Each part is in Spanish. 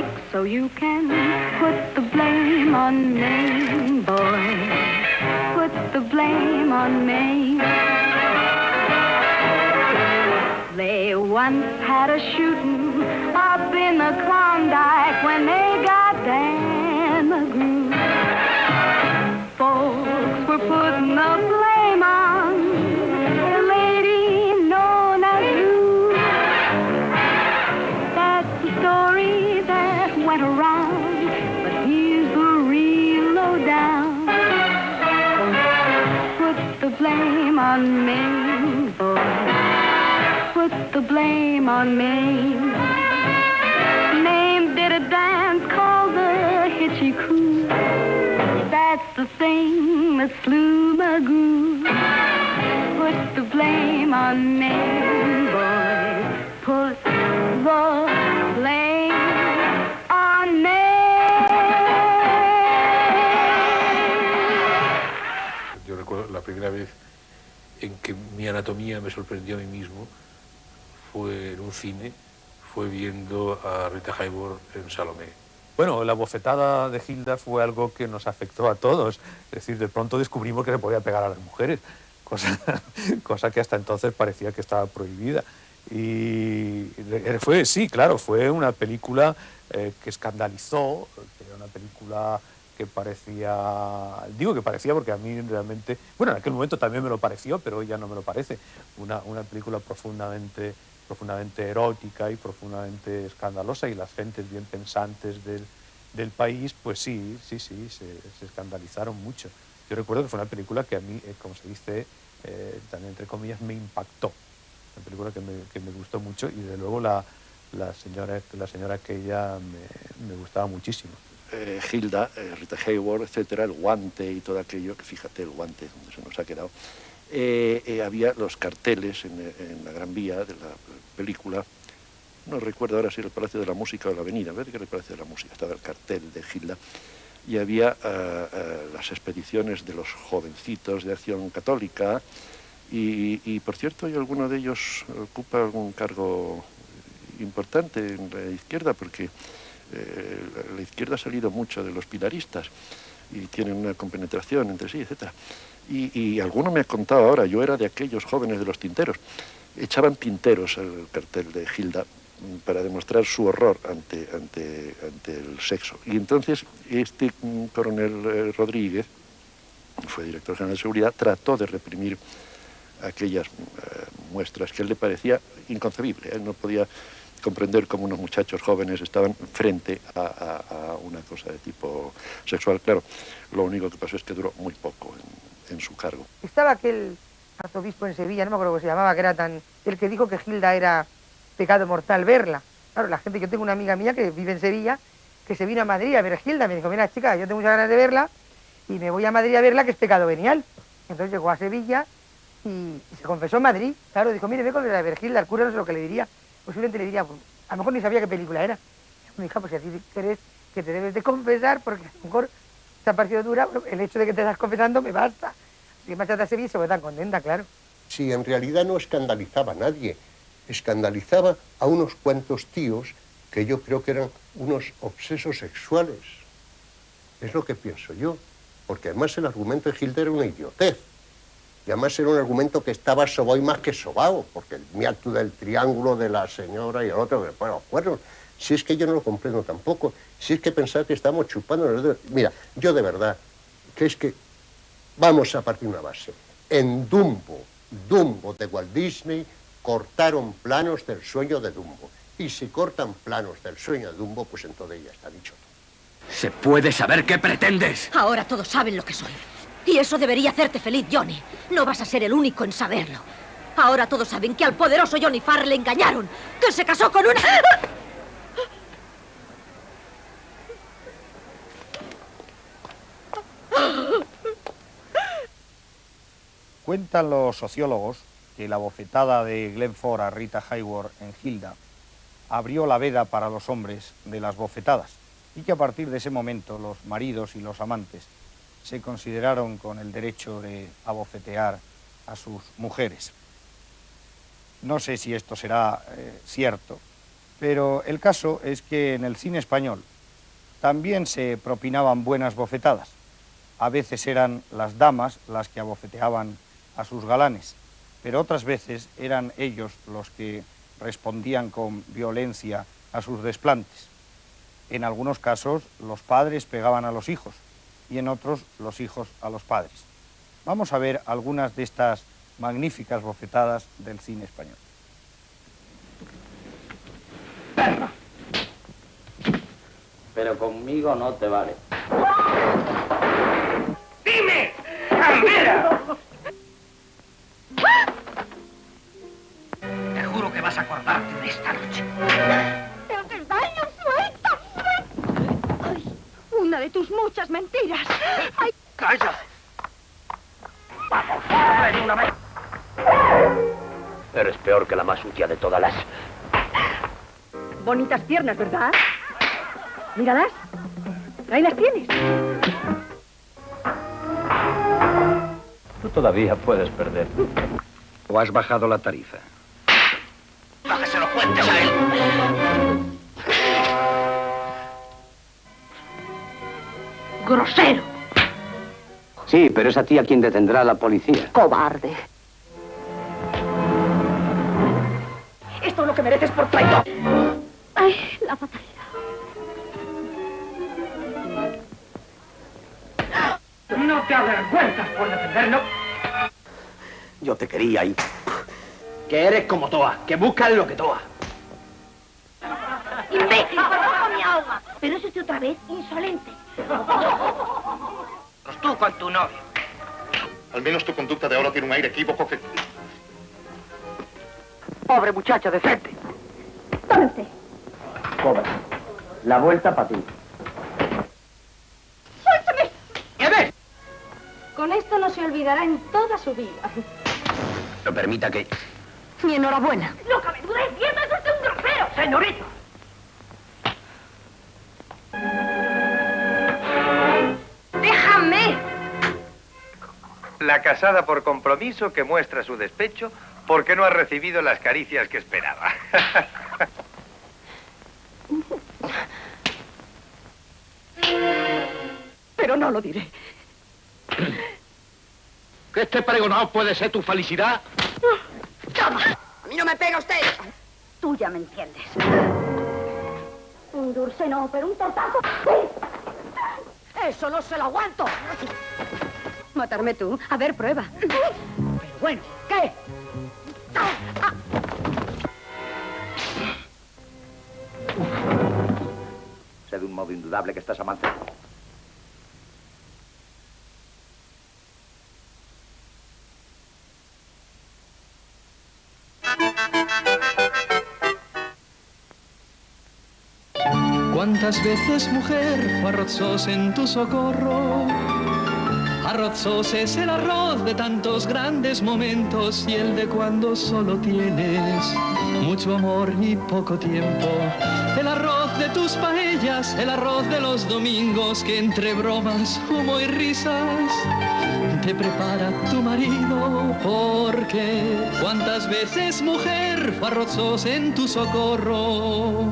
break, so you can put the blame on Maine, boy. Put the blame on Maine. They once had a shooting up in the Klondike when they got Dan McGrew. Folks were putting the blame on a lady known as Lou. That's the story that went around, but here's the real lowdown. Put the blame on Maine, boy. Put the blame on Maine. Maine did a dance called the Hitchy Coo. That's the thing that slew McGrew. Put the blame on Maine, boys. Put the blame on Maine. Yo recuerdo la primera vez en que mi anatomía me sorprendió a mí mismo fue en un cine, fue viendo a Rita Hayworth en Salomé. Bueno, la bofetada de Hilda fue algo que nos afectó a todos. Es decir, de pronto descubrimos que se podía pegar a las mujeres, cosa que hasta entonces parecía que estaba prohibida. Y fue, sí, claro, fue una película que escandalizó, que era una película que parecía, digo que parecía porque a mí realmente, bueno, en aquel momento también me lo pareció, pero hoy ya no me lo parece, una película profundamente erótica y profundamente escandalosa, y las gentes bien pensantes del país, pues sí, se escandalizaron mucho. Yo recuerdo que fue una película que a mí, como se dice, también entre comillas, me impactó. Una película que me gustó mucho, y de luego la señora aquella me gustaba muchísimo. Hilda, Rita Hayworth, etcétera, el guante y todo aquello, que fíjate el guante donde se nos ha quedado. Había los carteles en la Gran Vía de la película, no recuerdo ahora si era el Palacio de la Música o la Avenida, a ver que era el Palacio de la Música, estaba el cartel de Hilda, y había las expediciones de los jovencitos de Acción Católica, y por cierto, y alguno de ellos ocupa algún cargo importante en la izquierda, porque la izquierda ha salido mucho de los pilaristas y tienen una compenetración entre sí, etcétera. Y alguno me ha contado ahora, yo era de aquellos jóvenes de los tinteros, echaban tinteros al cartel de Hilda para demostrar su horror ante el sexo. Y entonces este coronel Rodríguez, fue director general de seguridad, trató de reprimir aquellas muestras que a él le parecía inconcebible. Él no podía comprender cómo unos muchachos jóvenes estaban frente a una cosa de tipo sexual. Claro, lo único que pasó es que duró muy poco en su cargo. Estaba aquel arzobispo en Sevilla, no me acuerdo cómo se llamaba, que era el que dijo que Hilda era pecado mortal verla. Claro, la gente, yo tengo una amiga mía que vive en Sevilla, que se vino a Madrid a ver a Hilda, me dijo, mira chica, yo tengo muchas ganas de verla, y me voy a Madrid a verla, que es pecado venial. Entonces llegó a Sevilla y se confesó en Madrid. Claro, dijo, mire, ve con la de ver Hilda, el cura no sé lo que le diría. Posiblemente le diría, pues, a lo mejor ni sabía qué película era. Me dijo, pues si a ti crees que te debes de confesar, porque a lo mejor te ha parecido dura, el hecho de que te estás confesando me basta. Si marchaste a Sevilla se fue tan contenta, claro. Sí, en realidad no escandalizaba a nadie. Escandalizaba a unos cuantos tíos que yo creo que eran unos obsesos sexuales. Es lo que pienso yo. Porque además el argumento de Hilda era una idiotez. Y además era un argumento que estaba sobao y más que sobao, porque el miatu del triángulo de la señora y el otro, bueno, si es que yo no lo comprendo tampoco, si es que pensar que estamos chupando los dedos. Mira, yo de verdad, que es que vamos a partir de una base. En Dumbo de Walt Disney, cortaron planos del sueño de Dumbo. Y si cortan planos del sueño de Dumbo, pues entonces ya está dicho todo. ¿Se puede saber qué pretendes? Ahora todos saben lo que soy. Y eso debería hacerte feliz, Johnny. No vas a ser el único en saberlo. Ahora todos saben que al poderoso Johnny Farrell le engañaron, que se casó con una... Cuentan los sociólogos que la bofetada de Glenn Ford a Rita Hayworth en Hilda abrió la veda para los hombres de las bofetadas, y que a partir de ese momento los maridos y los amantes se consideraron con el derecho de abofetear a sus mujeres. No sé si esto será cierto, Pero el caso es que en el cine español también se propinaban buenas bofetadas. A veces eran las damas las que abofeteaban a sus galanes, pero otras veces eran ellos los que respondían con violencia a sus desplantes. En algunos casos los padres pegaban a los hijos y en otros los hijos a los padres. Vamos a ver algunas de estas magníficas bofetadas del cine español. ¡Perra! Pero conmigo no te vale. ¡Dime! ¡Cambera! Te juro que vas a acordarte de esta noche. ¡Pero qué daño! ¡Suelta! ¡Ay! Una de tus muchas mentiras. ¡Ay! ¡Calla! ¡Vamos, ven una vez! Eres peor que la más sucia de todas las... Bonitas piernas, ¿verdad? Míralas. Ahí las tienes. Tú todavía puedes perder. ¿O has bajado la tarifa? ¡No que se lo cuentes a él! ¡Grosero! Sí, pero es a ti a quien detendrá la policía. ¡Cobarde! Esto es lo que mereces por traidor. ¡Ay, la fatalidad! ¡No te avergüenzas por defendernos! Yo te quería y... Que eres como Toa, que buscas lo que Toa. ¡Imbécil! ¡Por mi alma! Pero eso es otra vez insolente. Pues tú con tu novio. Al menos tu conducta de ahora tiene un aire equívoco que... Pobre muchacho, decente. ¿Dónde usted? Cobra. La vuelta para ti. ¡Suéltame! ¿Qué ves? Con esto no se olvidará en toda su vida. No permita que... Mi enhorabuena. ¡No cabe duda! ¡Es cierto! ¡Es usted un grosero! ¡Señorita! ¡Déjame! La casada por compromiso que muestra su despecho porque no ha recibido las caricias que esperaba. Pero no lo diré. ¿Que este pregonado puede ser tu felicidad? ¡Toma! ¡A mí no me pega usted! Tú ya me entiendes. Un dulce no, pero un tortazo... ¡Eso no se lo aguanto! ¿Matarme tú? A ver, prueba. Pero bueno, ¿qué? Sé de un modo indudable que estás amante. ¿Cuántas veces, mujer, fue arroz en tu socorro? Arroz es el arroz de tantos grandes momentos y el de cuando solo tienes mucho amor y poco tiempo. El arroz de tus paellas, el arroz de los domingos que entre bromas, humo y risas te prepara tu marido. Porque ¿cuántas veces, mujer, fue arroz en tu socorro?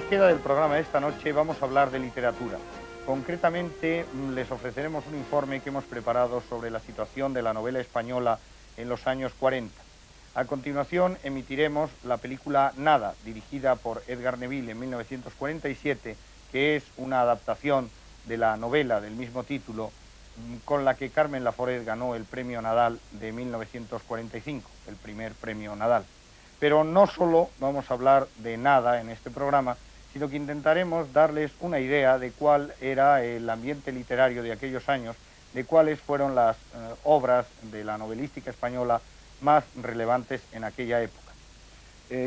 Del programa de esta noche vamos a hablar de literatura. Concretamente les ofreceremos un informe que hemos preparado sobre la situación de la novela española en los años 40. A continuación emitiremos la película Nada, dirigida por Edgar Neville en 1947, que es una adaptación de la novela del mismo título con la que Carmen Laforet ganó el premio Nadal de 1945, el primer premio Nadal. Pero no solo vamos a hablar de Nada en este programa, sino que intentaremos darles una idea de cuál era el ambiente literario de aquellos años, de cuáles fueron las obras de la novelística española más relevantes en aquella época.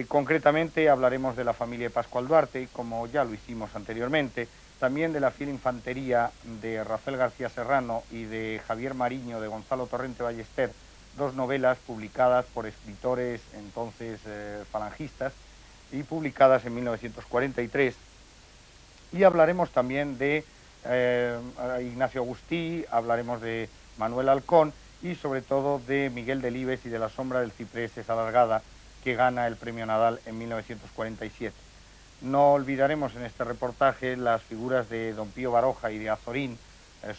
Concretamente hablaremos de la familia de Pascual Duarte, como ya lo hicimos anteriormente, también de La fiel infantería de Rafael García Serrano y de Javier Mariño de Gonzalo Torrente Ballester, dos novelas publicadas por escritores entonces falangistas y publicadas en 1943, Y hablaremos también de Ignacio Agustí, hablaremos de Manuel Halcón y sobre todo de Miguel Delibes y de La sombra del ciprés es alargada, que gana el premio Nadal en 1947. No olvidaremos en este reportaje las figuras de Don Pío Baroja y de Azorín,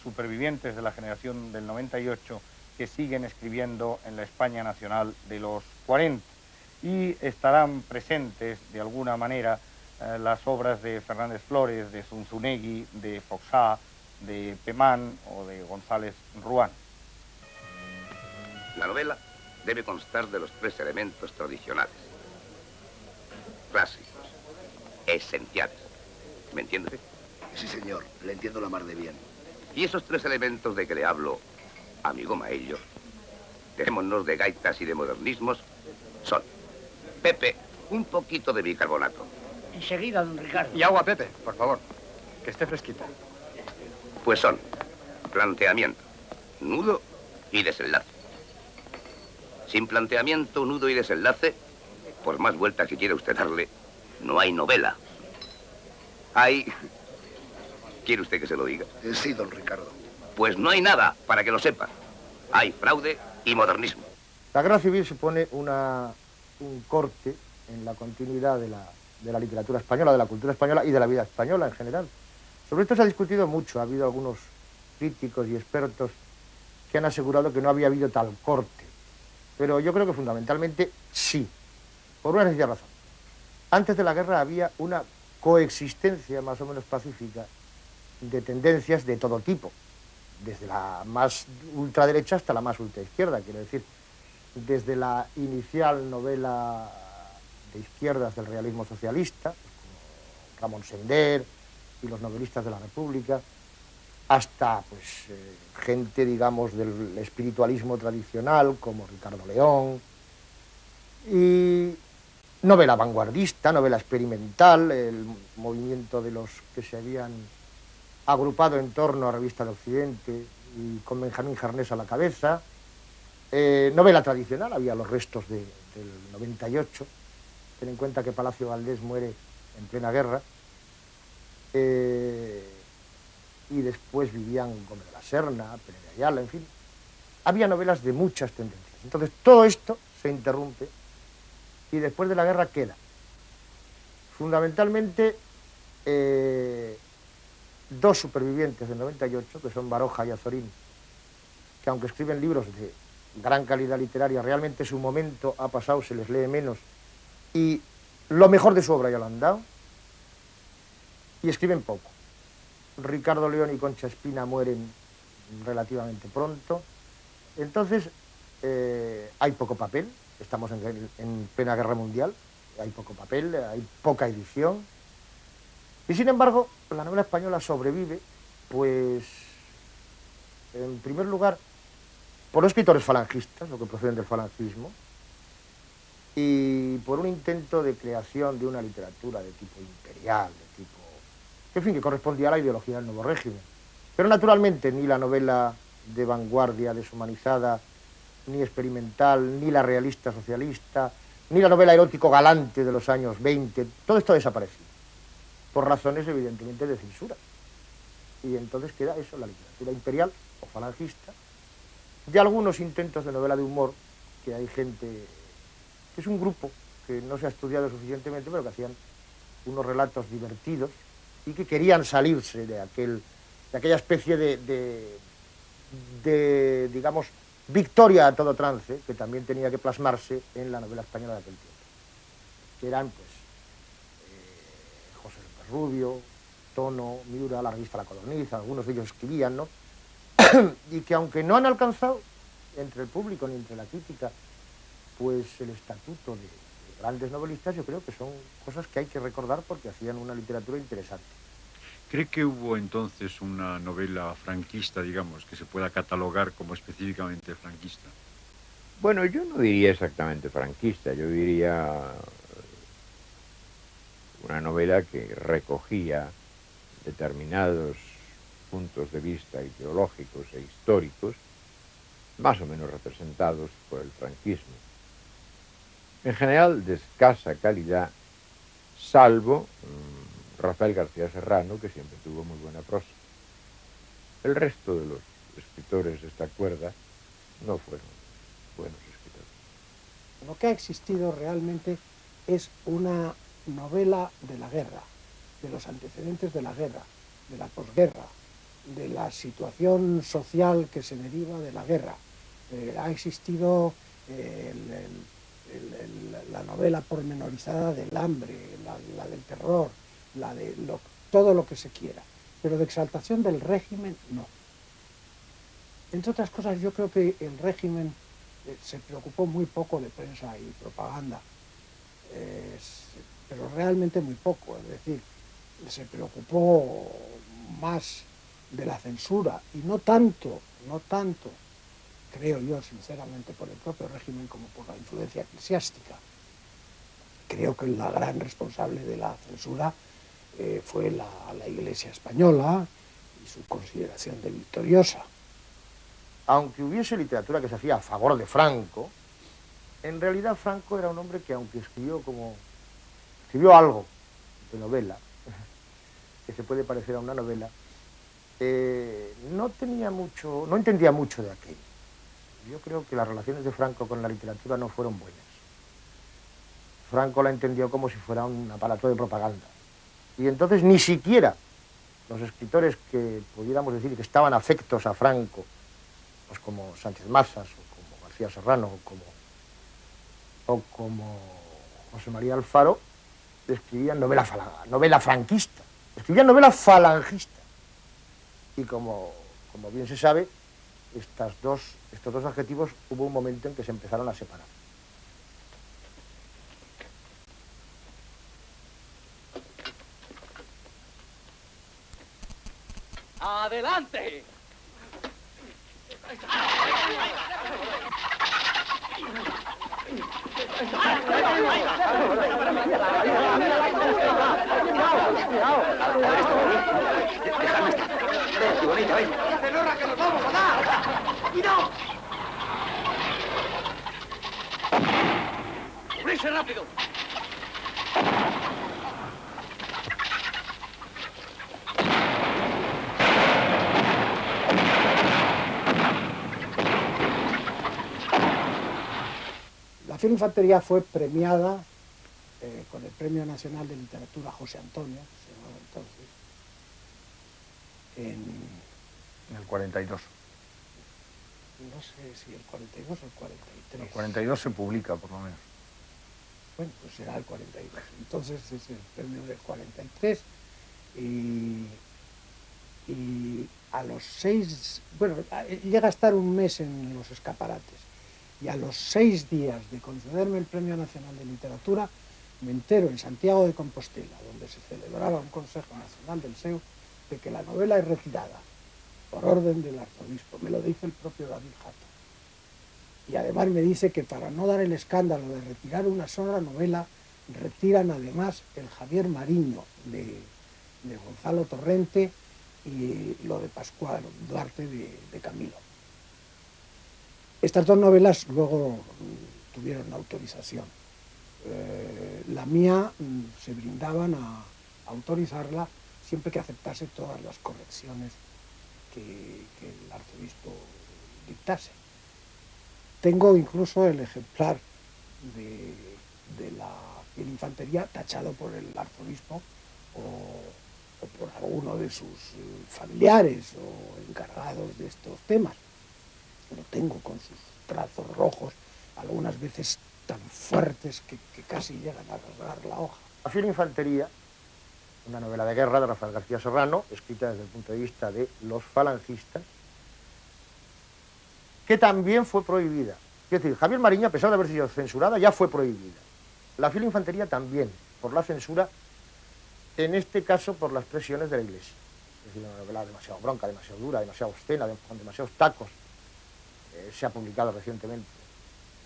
supervivientes de la generación del 98, que siguen escribiendo en la España nacional de los 40. Y estarán presentes, de alguna manera, las obras de Fernández Flores, de Zunzunegui, de Foxá, de Pemán o de González Ruán. La novela debe constar de los 3 elementos tradicionales, clásicos, esenciales. ¿Me entiende? Sí, señor, le entiendo la mar de bien. Y esos 3 elementos de que le hablo, amigo Maello, dejémonos de gaitas y de modernismos, son: Pepe, un poquito de bicarbonato. Enseguida, don Ricardo. Y agua, Pepe, por favor, que esté fresquita. Pues son planteamiento, nudo y desenlace. Sin planteamiento, nudo y desenlace, por más vueltas que quiera usted darle, no hay novela. Hay... ¿Quiere usted que se lo diga? Sí, don Ricardo. Pues no hay nada, para que lo sepa. Hay fraude y modernismo. La guerra civil supone un corte en la continuidad de la literatura española, de la cultura española y de la vida española en general. Sobre esto se ha discutido mucho. Ha habido algunos críticos y expertos que han asegurado que no había habido tal corte. Pero yo creo que fundamentalmente sí, por una sencilla razón. Antes de la guerra había una coexistencia más o menos pacífica de tendencias de todo tipo, desde la más ultraderecha hasta la más ultraizquierda, quiero decir, desde la inicial novela de izquierdas del realismo socialista, como Ramón Sender y los novelistas de la República, hasta pues, gente, digamos, del espiritualismo tradicional, como Ricardo León, y novela vanguardista, novela experimental, el movimiento de los que se habían agrupado en torno a Revista de Occidente y con Benjamín Jarnés a la cabeza, novela tradicional, había los restos del 98, ten en cuenta que Palacio Valdés muere en plena guerra, y después vivían Gómez de la Serna, Pérez de Ayala, en fin. Había novelas de muchas tendencias. Entonces, todo esto se interrumpe y después de la guerra queda. Fundamentalmente, 2 supervivientes del 98, que son Baroja y Azorín, que aunque escriben libros de gran calidad literaria, realmente su momento ha pasado, se les lee menos, y lo mejor de su obra ya lo han dado, y escriben poco. Ricardo León y Concha Espina mueren relativamente pronto. Entonces, hay poco papel, estamos en plena guerra mundial, hay poco papel, hay poca edición. Y sin embargo, la novela española sobrevive, pues, en primer lugar, por los escritores falangistas, lo que proceden del falangismo, y por un intento de creación de una literatura de tipo imperial, de tipo, en fin, que correspondía a la ideología del nuevo régimen. Pero naturalmente ni la novela de vanguardia deshumanizada, ni experimental, ni la realista socialista, ni la novela erótico galante de los años 20, todo esto ha desaparecido, por razones evidentemente de censura. Y entonces queda eso, la literatura imperial o falangista, de algunos intentos de novela de humor, que hay gente, que es un grupo que no se ha estudiado suficientemente, pero que hacían unos relatos divertidos y que querían salirse de aquella especie de digamos, victoria a todo trance, que también tenía que plasmarse en la novela española de aquel tiempo, que eran, pues, José López Rubio, Tono, Miura, la revista La Codorniz, algunos de ellos escribían, ¿no? Y que aunque no han alcanzado entre el público ni entre la crítica, pues el estatuto de grandes novelistas, yo creo que son cosas que hay que recordar porque hacían una literatura interesante. ¿Cree que hubo entonces una novela franquista, digamos, que se pueda catalogar como específicamente franquista? Bueno, yo no diría exactamente franquista, yo diría una novela que recogía determinados puntos de vista ideológicos e históricos, más o menos representados por el franquismo. En general, de escasa calidad, salvo Rafael García Serrano, que siempre tuvo muy buena prosa. El resto de los escritores de esta cuerda no fueron buenos escritores. Lo que ha existido realmente es una novela de la guerra, de los antecedentes de la guerra, de la posguerra, de la situación social que se deriva de la guerra. Ha existido la novela pormenorizada del hambre, la del terror, todo lo que se quiera, pero de exaltación del régimen no. Entre otras cosas, yo creo que el régimen se preocupó muy poco de prensa y propaganda, pero realmente muy poco, es decir, se preocupó más de la censura y no tanto, creo yo sinceramente, por el propio régimen como por la influencia eclesiástica. Creo que la gran responsable de la censura fue la Iglesia española y su consideración de victoriosa. Aunque hubiese literatura que se hacía a favor de Franco, en realidad Franco era un hombre que, aunque escribió algo de novela, que se puede parecer a una novela, no entendía mucho de aquello. Yo creo que las relaciones de Franco con la literatura no fueron buenas. Franco la entendió como si fuera un aparato de propaganda. Y entonces ni siquiera los escritores que pudiéramos decir que estaban afectos a Franco, pues como Sánchez Mazas, o como García Serrano, o como José María Alfaro, escribían novela franquista, escribían novela falangista. Y como bien se sabe, estos dos adjetivos hubo un momento en que se empezaron a separar. ¡Adelante! ¡Celorra, que nos vamos a dar! ¡Cuidado! ¡Cubrirse rápido! La Fiel Infantería fue premiada con el Premio Nacional de Literatura José Antonio, que se llamaba entonces, en el 42. No sé si el 42 o el 43. El 42 se publica, por lo menos. Bueno, pues será el 42. Entonces es el premio del 43 y a los 6... Bueno, llega a estar un mes en los escaparates y a los 6 días de concederme el Premio Nacional de Literatura me entero en Santiago de Compostela, donde se celebraba un Consejo Nacional del SEU, de que la novela es retirada por orden del arzobispo. Me lo dice el propio David Jato. Y además me dice que para no dar el escándalo de retirar una sola novela, retiran además el Javier Mariño de Gonzalo Torrente y lo de Pascual Duarte de Camilo. Estas dos novelas luego tuvieron autorización. La mía se brindaban a autorizarla siempre que aceptase todas las correcciones que el arzobispo dictase. Tengo incluso el ejemplar de la Fiel Infantería tachado por el arzobispo o por alguno de sus familiares o encargados de estos temas. Lo tengo con sus trazos rojos, algunas veces tan fuertes que casi llegan a rasgar la hoja. La Fiel Infantería, una novela de guerra de Rafael García Serrano, escrita desde el punto de vista de los falangistas, que también fue prohibida. Es decir, Javier Mariño, a pesar de haber sido censurada, ya fue prohibida. La Fiel Infantería también, por la censura, en este caso por las presiones de la Iglesia. Es decir, una novela demasiado bronca, demasiado dura, demasiado obscena, con demasiados tacos. Se ha publicado recientemente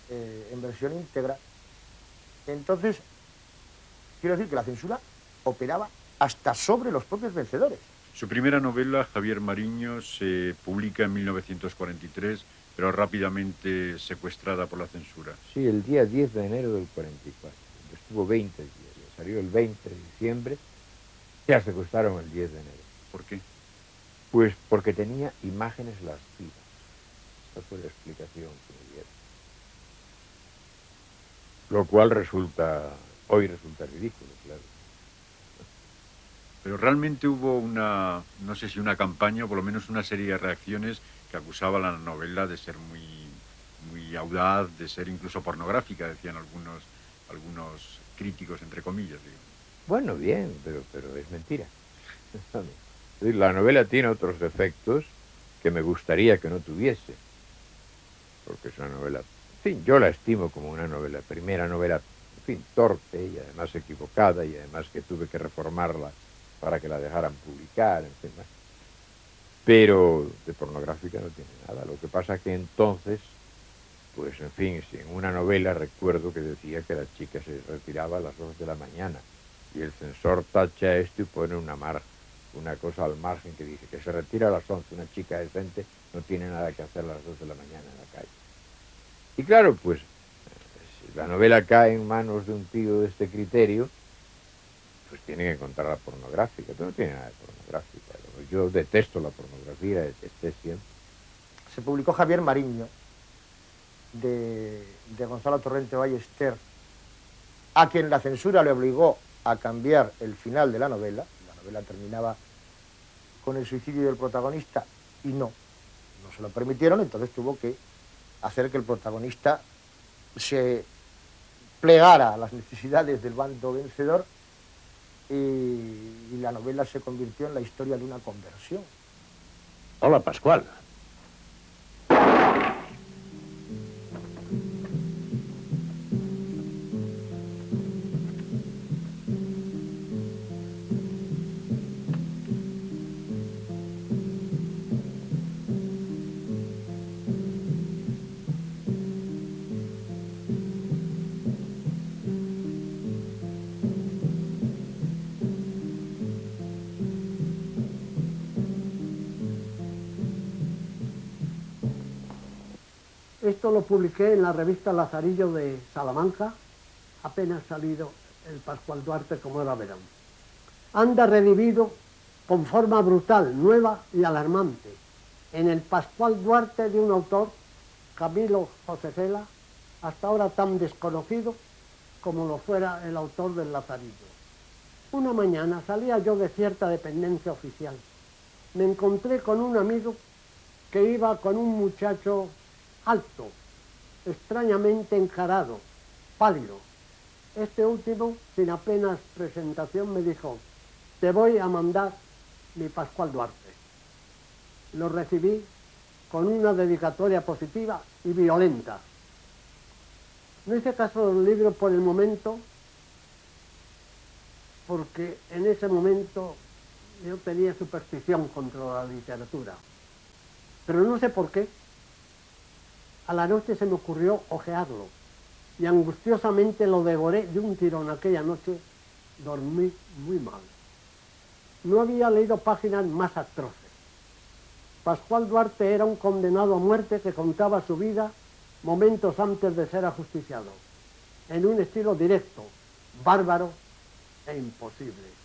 en versión íntegra. Entonces, quiero decir que la censura operaba hasta sobre los propios vencedores. Su primera novela, Javier Mariño, se publica en 1943, pero rápidamente secuestrada por la censura. Sí, el día 10 de enero del 44. Estuvo 20 días. Salió el 20 de diciembre la secuestraron el 10 de enero. ¿Por qué? Pues porque tenía imágenes lascivas. Esa fue la explicación que me dieron. Lo cual hoy resulta ridículo, claro. Pero realmente hubo una, no sé si una campaña o por lo menos una serie de reacciones que acusaba a la novela de ser muy audaz, de ser incluso pornográfica, decían algunos críticos, entre comillas, digo. Bueno, bien, pero es mentira. Es decir, la novela tiene otros defectos que me gustaría que no tuviese. Porque es una novela, en fin, yo la estimo como una novela, primera novela, en fin, torpe y además equivocada y además que tuve que reformarla para que la dejaran publicar, en fin. Pero de pornográfica no tiene nada. Lo que pasa que entonces, pues en fin, si en una novela recuerdo que decía que la chica se retiraba a las 2 de la mañana y el censor tacha esto y pone una cosa al margen que dice que se retira a las 11, una chica decente no tiene nada que hacer a las 2 de la mañana en la calle. Y claro, pues, si la novela cae en manos de un tío de este criterio, pues tiene que encontrar la pornográfica, pero no tiene nada de pornográfica. Yo detesto la pornografía, detesté siempre. Se publicó Javier Mariño, de Gonzalo Torrente Ballester, a quien la censura le obligó a cambiar el final de la novela. La novela terminaba con el suicidio del protagonista y no se lo permitieron, entonces tuvo que hacer que el protagonista se plegara a las necesidades del bando vencedor y la novela se convirtió en la historia de una conversión. Hola, Pascual. Esto lo publiqué en la revista Lazarillo de Salamanca, apenas salido el Pascual Duarte, como ahora verán. Anda redivido con forma brutal, nueva y alarmante, en el Pascual Duarte de un autor, Camilo José Cela, hasta ahora tan desconocido como lo fuera el autor del Lazarillo. Una mañana salía yo de cierta dependencia oficial. Me encontré con un amigo que iba con un muchacho alto, extrañamente encarado, pálido. Este último, sin apenas presentación, me dijo: te voy a mandar mi Pascual Duarte. Lo recibí con una dedicatoria positiva y violenta. No hice caso del libro por el momento, porque en ese momento yo tenía superstición contra la literatura. Pero no sé por qué. A la noche se me ocurrió hojearlo y angustiosamente lo devoré de un tirón. Aquella noche dormí muy mal. No había leído páginas más atroces. Pascual Duarte era un condenado a muerte que contaba su vida momentos antes de ser ajusticiado, en un estilo directo, bárbaro e imposible.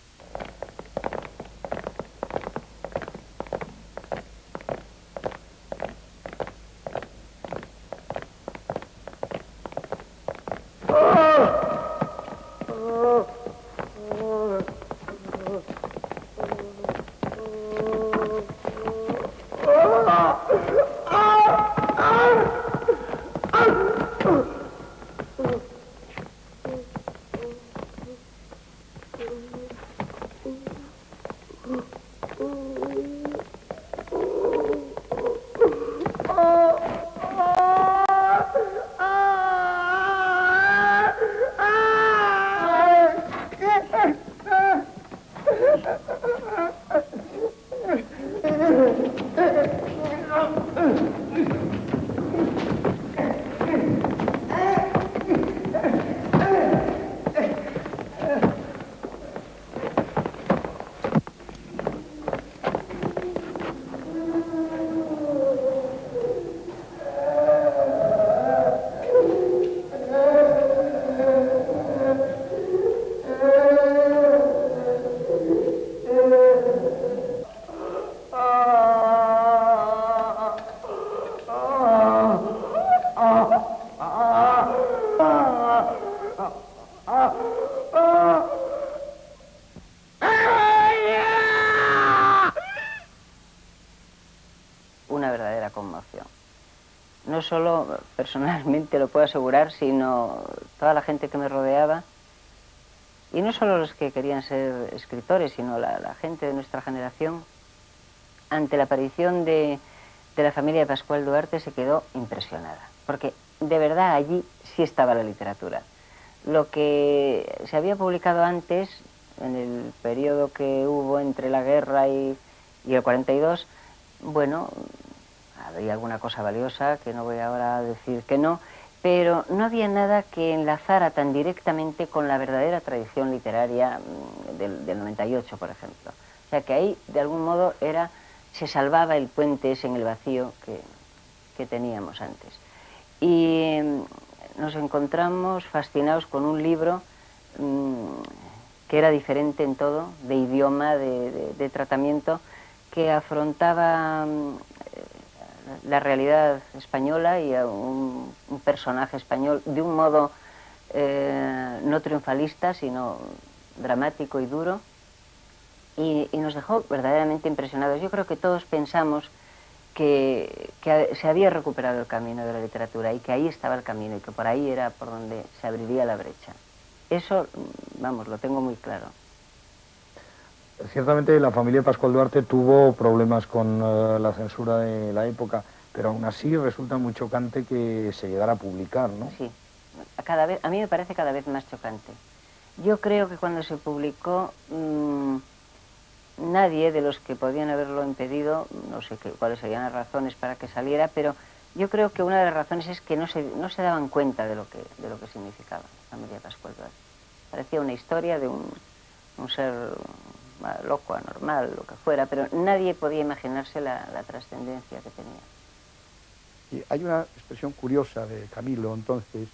no solo personalmente lo puedo asegurar, sino toda la gente que me rodeaba, y no solo los que querían ser escritores, sino la gente de nuestra generación, ante la aparición de la familia de Pascual Duarte se quedó impresionada, porque de verdad allí sí estaba la literatura. Lo que se había publicado antes, en el periodo que hubo entre la guerra y el 42, bueno, había alguna cosa valiosa, que no voy ahora a decir que no, pero no había nada que enlazara tan directamente con la verdadera tradición literaria del 98, por ejemplo. O sea que ahí, de algún modo, se salvaba el puente ese en el vacío que teníamos antes. Y nos encontramos fascinados con un libro que era diferente en todo, de idioma, de tratamiento, que afrontaba la realidad española y a un personaje español de un modo no triunfalista, sino dramático y duro, y nos dejó verdaderamente impresionados. Yo creo que todos pensamos que se había recuperado el camino de la literatura y que ahí estaba el camino y que por ahí era por donde se abriría la brecha. Eso, vamos, lo tengo muy claro. Ciertamente la familia Pascual Duarte tuvo problemas con la censura de la época, pero aún así resulta muy chocante que se llegara a publicar, ¿no? Sí, a mí me parece cada vez más chocante. Yo creo que cuando se publicó, nadie de los que podían haberlo impedido, no sé cuáles serían las razones para que saliera, pero yo creo que una de las razones es que no se daban cuenta de lo que significaba la familia Pascual Duarte. Parecía una historia de un ser loco, anormal, lo que fuera, pero nadie podía imaginarse la trascendencia que tenía. Y hay una expresión curiosa de Camilo, entonces,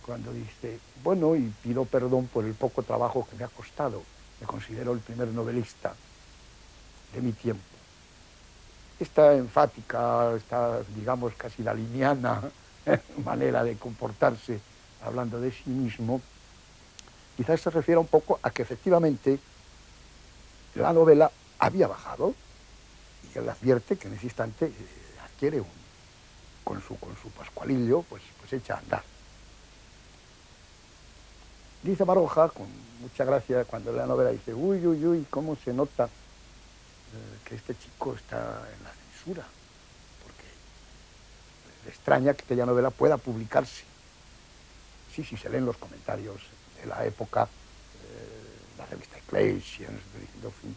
cuando dice, bueno, y pido perdón por el poco trabajo que me ha costado, me considero el primer novelista de mi tiempo. Esta enfática, esta, digamos, casi daliniana manera de comportarse, hablando de sí mismo, quizás se refiera un poco a que efectivamente la novela había bajado y él advierte que en ese instante adquiere con su Pascualillo, pues echa a andar. Dice Baroja, con mucha gracia, cuando lee la novela, dice, uy, uy, uy, cómo se nota que este chico está en la censura, porque le extraña que aquella novela pueda publicarse. Sí, se leen los comentarios de la época, la revista Iglesias, en fin,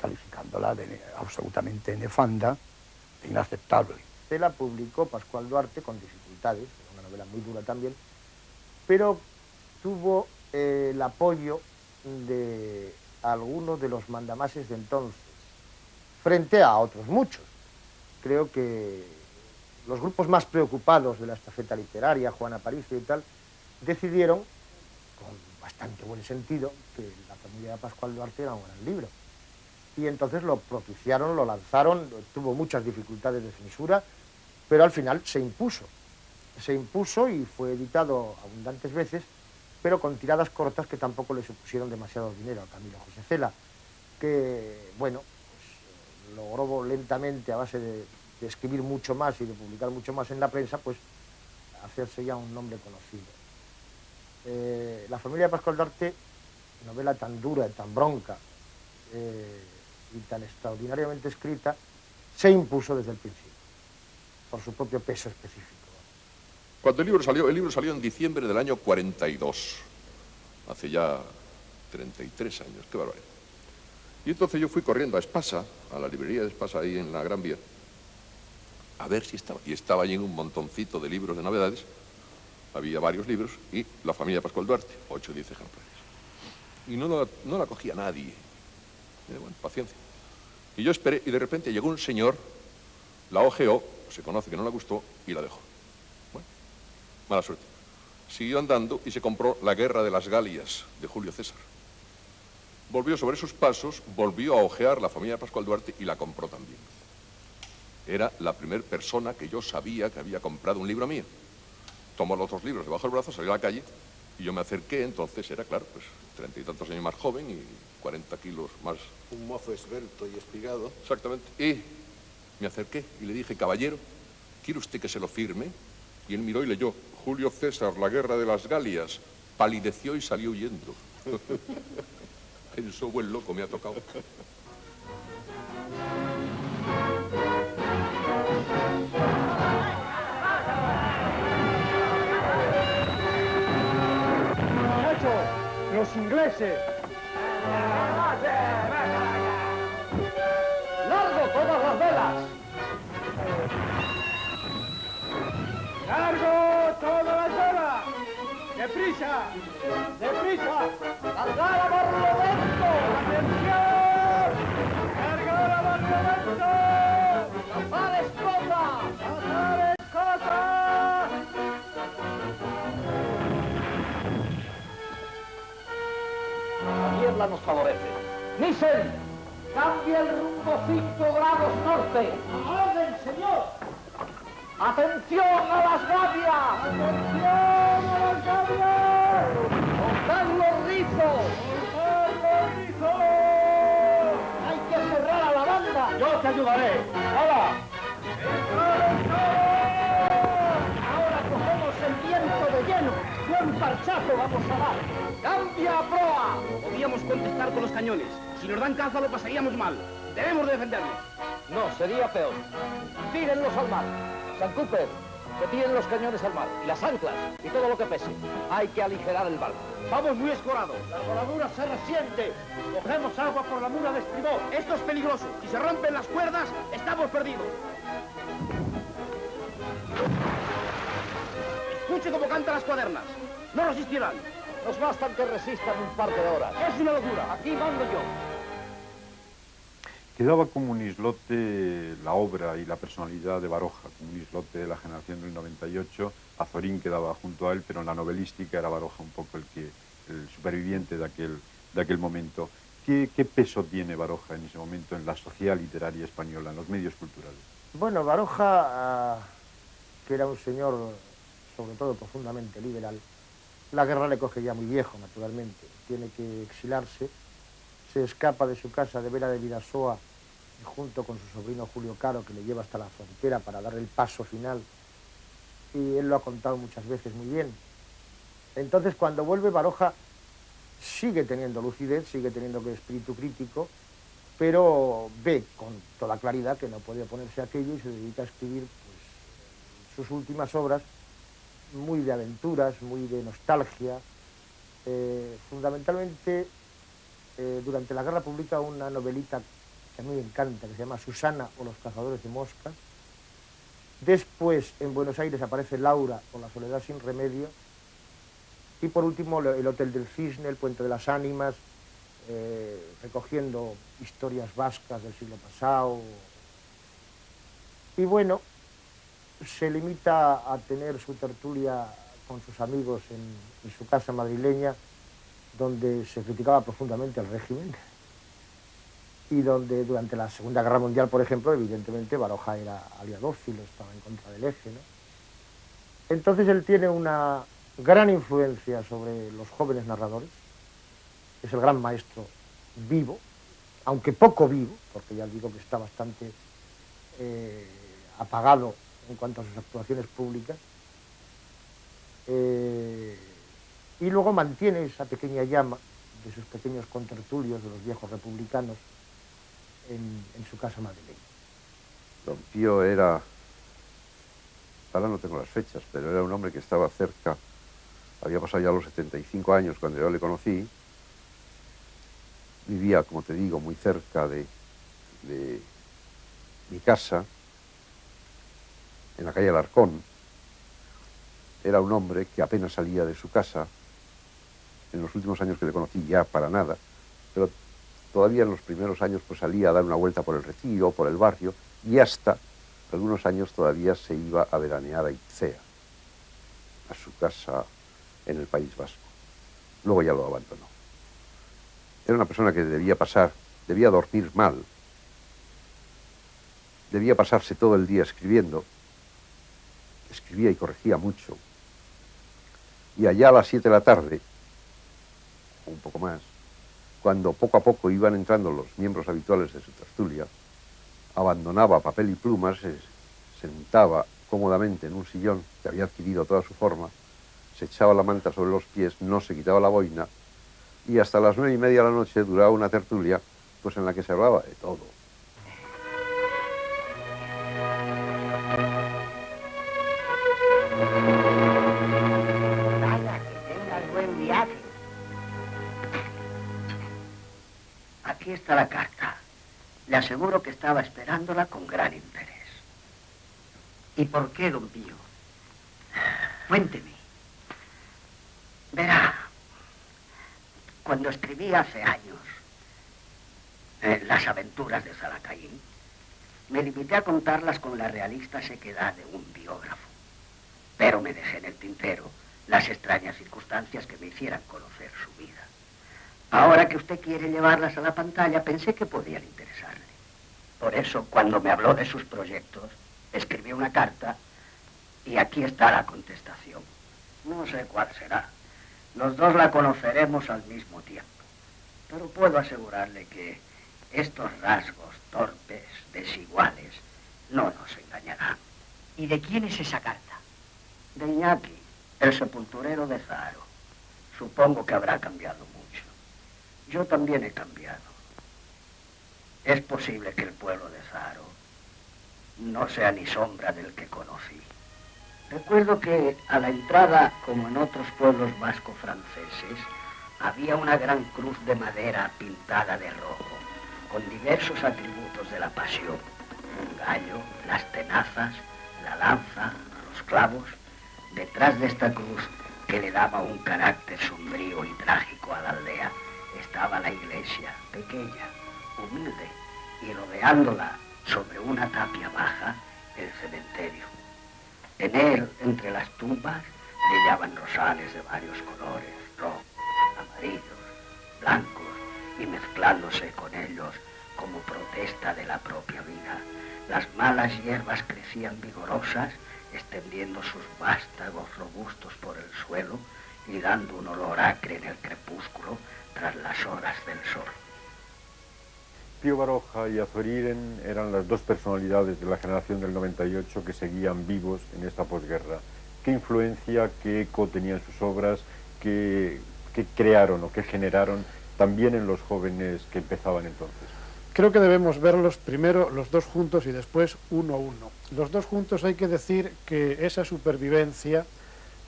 calificándola de absolutamente nefanda, de inaceptable. Se la publicó Pascual Duarte con dificultades, era una novela muy dura también, pero tuvo el apoyo de algunos de los mandamases de entonces, frente a otros muchos. Creo que los grupos más preocupados de la estafeta literaria, Juan Aparicio y tal, decidieron, con bastante buen sentido, que La familia de Pascual Duarte era un gran libro. Y entonces lo propiciaron, lo lanzaron, tuvo muchas dificultades de censura, pero al final se impuso. Se impuso y fue editado abundantes veces, pero con tiradas cortas que tampoco le supusieron demasiado dinero a Camilo José Cela, que, bueno, pues, logró lentamente, a base de escribir mucho más y de publicar mucho más en la prensa, pues hacerse ya un nombre conocido. La familia de Pascual Duarte, novela tan dura, tan bronca y tan extraordinariamente escrita, se impuso desde el principio, por su propio peso específico. Cuando el libro salió en diciembre del año 42, hace ya 33 años, qué barbaridad. Y entonces yo fui corriendo a Espasa, a la librería de Espasa, ahí en la Gran Vía, a ver si estaba. Y estaba allí en un montoncito de libros de novedades, había varios libros, y La familia de Pascual Duarte, 8 o 10 ejemplares. Y no la cogía nadie. Bueno, paciencia. Y yo esperé, y de repente llegó un señor, la ojeó, se conoce que no le gustó, y la dejó. Bueno, mala suerte. Siguió andando y se compró La guerra de las Galias, de Julio César. Volvió sobre sus pasos, volvió a ojear La familia de Pascual Duarte y la compró también. Era la primera persona que yo sabía que había comprado un libro mío. Tomó los 2 libros debajo del brazo, salió a la calle, y yo me acerqué, entonces era, claro, pues 30 y tantos años más joven y 40 kilos más. Un mozo esbelto y espigado. Exactamente. Y me acerqué y le dije, caballero, ¿quiere usted que se lo firme? Y él miró y leyó, Julio César, la guerra de las Galias. Palideció y salió huyendo. Pensó, buen loco, me ha tocado. Muchachos, los ingleses. ¡Largo todas las velas! ¡Largo todas las velas! ¡Deprisa! ¡Deprisa! ¡Largar a Barlovento! ¡Atención! ¡Largar a Barlovento! ¡Cazar escota! ¡Cazar escota! La niebla nos favorece. ¡Nissen! ¡Cambia el rumbo 5 grados norte! ¡A orden, señor! ¡Atención a las gavias! ¡Atención a las gavias! ¡Cortad los rizos! ¡Cortad los rizos! ¡Hay que cerrar a la banda! ¡Yo te ayudaré! ¡Hala! Ahora cogemos el viento de lleno. ¡Buen parchazo vamos a dar! ¡Cambia a proa! Podíamos contestar con los cañones. Si nos dan caza lo pasaríamos mal. Debemos defendernos. No, sería peor. Tírenlos al mar. San Cooper, que tiren los cañones al mar. Y las anclas. Y todo lo que pese. Hay que aligerar el barco. Vamos muy escorados. La voladura se resiente. Cogemos agua por la mura de estribor. Esto es peligroso. Si se rompen las cuerdas, estamos perdidos. Escuche cómo cantan las cuadernas. No resistirán. Nos bastan que resistan un par de horas. Es una locura. Aquí mando yo. Quedaba como un islote la obra y la personalidad de Baroja, como un islote de la generación del 98. Azorín quedaba junto a él, pero en la novelística era Baroja un poco el superviviente de aquel momento. ¿Qué peso tiene Baroja en ese momento en la sociedad literaria española, en los medios culturales? Bueno, Baroja, que era un señor, sobre todo profundamente liberal, la guerra le coge ya muy viejo, naturalmente. Tiene que exilarse. Se escapa de su casa de Vera de Vidasoa junto con su sobrino Julio Caro, que le lleva hasta la frontera para dar el paso final. Y él lo ha contado muchas veces muy bien. Entonces, cuando vuelve, Baroja sigue teniendo lucidez, sigue teniendo espíritu crítico, pero ve con toda claridad que no puede oponerse a aquello y se dedica a escribir pues, sus últimas obras, muy de aventuras, muy de nostalgia. Fundamentalmente, durante la guerra publica una novelita que a mí me encanta, que se llama Susana o los cazadores de moscas. Después, en Buenos Aires, aparece Laura o La soledad sin remedio. Y por último, El hotel del cisne, El puente de las ánimas, recogiendo historias vascas del siglo pasado. Y bueno, se limita a tener su tertulia con sus amigos en su casa madrileña, donde se criticaba profundamente al régimen y donde durante la Segunda Guerra Mundial, por ejemplo, evidentemente Baroja era aliadófilo, estaba en contra del eje, ¿no? Entonces él tiene una gran influencia sobre los jóvenes narradores, es el gran maestro vivo, aunque poco vivo, porque ya digo que está bastante apagado en cuanto a sus actuaciones públicas, y luego mantiene esa pequeña llama de sus pequeños contertulios de los viejos republicanos en su casa madrileña. Don Pío era, ahora no tengo las fechas, pero era un hombre que estaba cerca, había pasado ya los 75 años cuando yo le conocí, vivía, como te digo, muy cerca de mi casa, en la calle Alarcón. Era un hombre que apenas salía de su casa, en los últimos años que le conocí ya para nada, pero todavía en los primeros años pues salía a dar una vuelta por el Retiro, por el barrio, y hasta algunos años todavía se iba a veranear a Itzea, a su casa en el País Vasco. Luego ya lo abandonó. Era una persona que debía dormir mal, debía pasarse todo el día escribiendo, escribía y corregía mucho, y allá a las 7 de la tarde, o un poco más, cuando poco a poco iban entrando los miembros habituales de su tertulia, abandonaba papel y pluma, se sentaba cómodamente en un sillón que había adquirido toda su forma, se echaba la manta sobre los pies, no se quitaba la boina, y hasta las 9:30 de la noche duraba una tertulia pues en la que se hablaba de todo. Vaya, que tengas buen viaje. Aquí está la carta. Le aseguro que estaba esperándola con gran interés. ¿Y por qué, don Pío? Cuénteme. Verá, cuando escribí hace años las aventuras de Zalacaín, me limité a contarlas con la realista sequedad de un biógrafo. Pero me dejé en el tintero las extrañas circunstancias que me hicieran conocer su vida. Ahora que usted quiere llevarlas a la pantalla, pensé que podían interesarle. Por eso, cuando me habló de sus proyectos, escribí una carta y aquí está la contestación. No sé cuál será. Los dos la conoceremos al mismo tiempo. Pero puedo asegurarle que estos rasgos torpes, desiguales, no nos engañarán. ¿Y de quién es esa carta? De Iñaki, el sepulturero de Zaharo. Supongo que habrá cambiado mucho. Yo también he cambiado. Es posible que el pueblo de Zaharo no sea ni sombra del que conocí. Recuerdo que a la entrada, como en otros pueblos vasco-franceses, había una gran cruz de madera pintada de rojo, con diversos atributos de la pasión. Un gallo, las tenazas, la lanza, los clavos. Detrás de esta cruz, que le daba un carácter sombrío y trágico a la aldea, estaba la iglesia, pequeña, humilde, y rodeándola sobre una tapia baja, el cementerio. En él, entre las tumbas, brillaban rosales de varios colores, rojos, amarillos, blancos, y mezclándose con ellos como protesta de la propia vida. Las malas hierbas crecían vigorosas, extendiendo sus vástagos robustos por el suelo y dando un olor acre en el crepúsculo tras las horas del sol. Pío Baroja y Azorín eran las dos personalidades de la generación del 98 que seguían vivos en esta posguerra. ¿Qué influencia, qué eco tenían sus obras, qué crearon o qué generaron también en los jóvenes que empezaban entonces? Creo que debemos verlos primero los dos juntos y después uno a uno. Los dos juntos hay que decir que esa supervivencia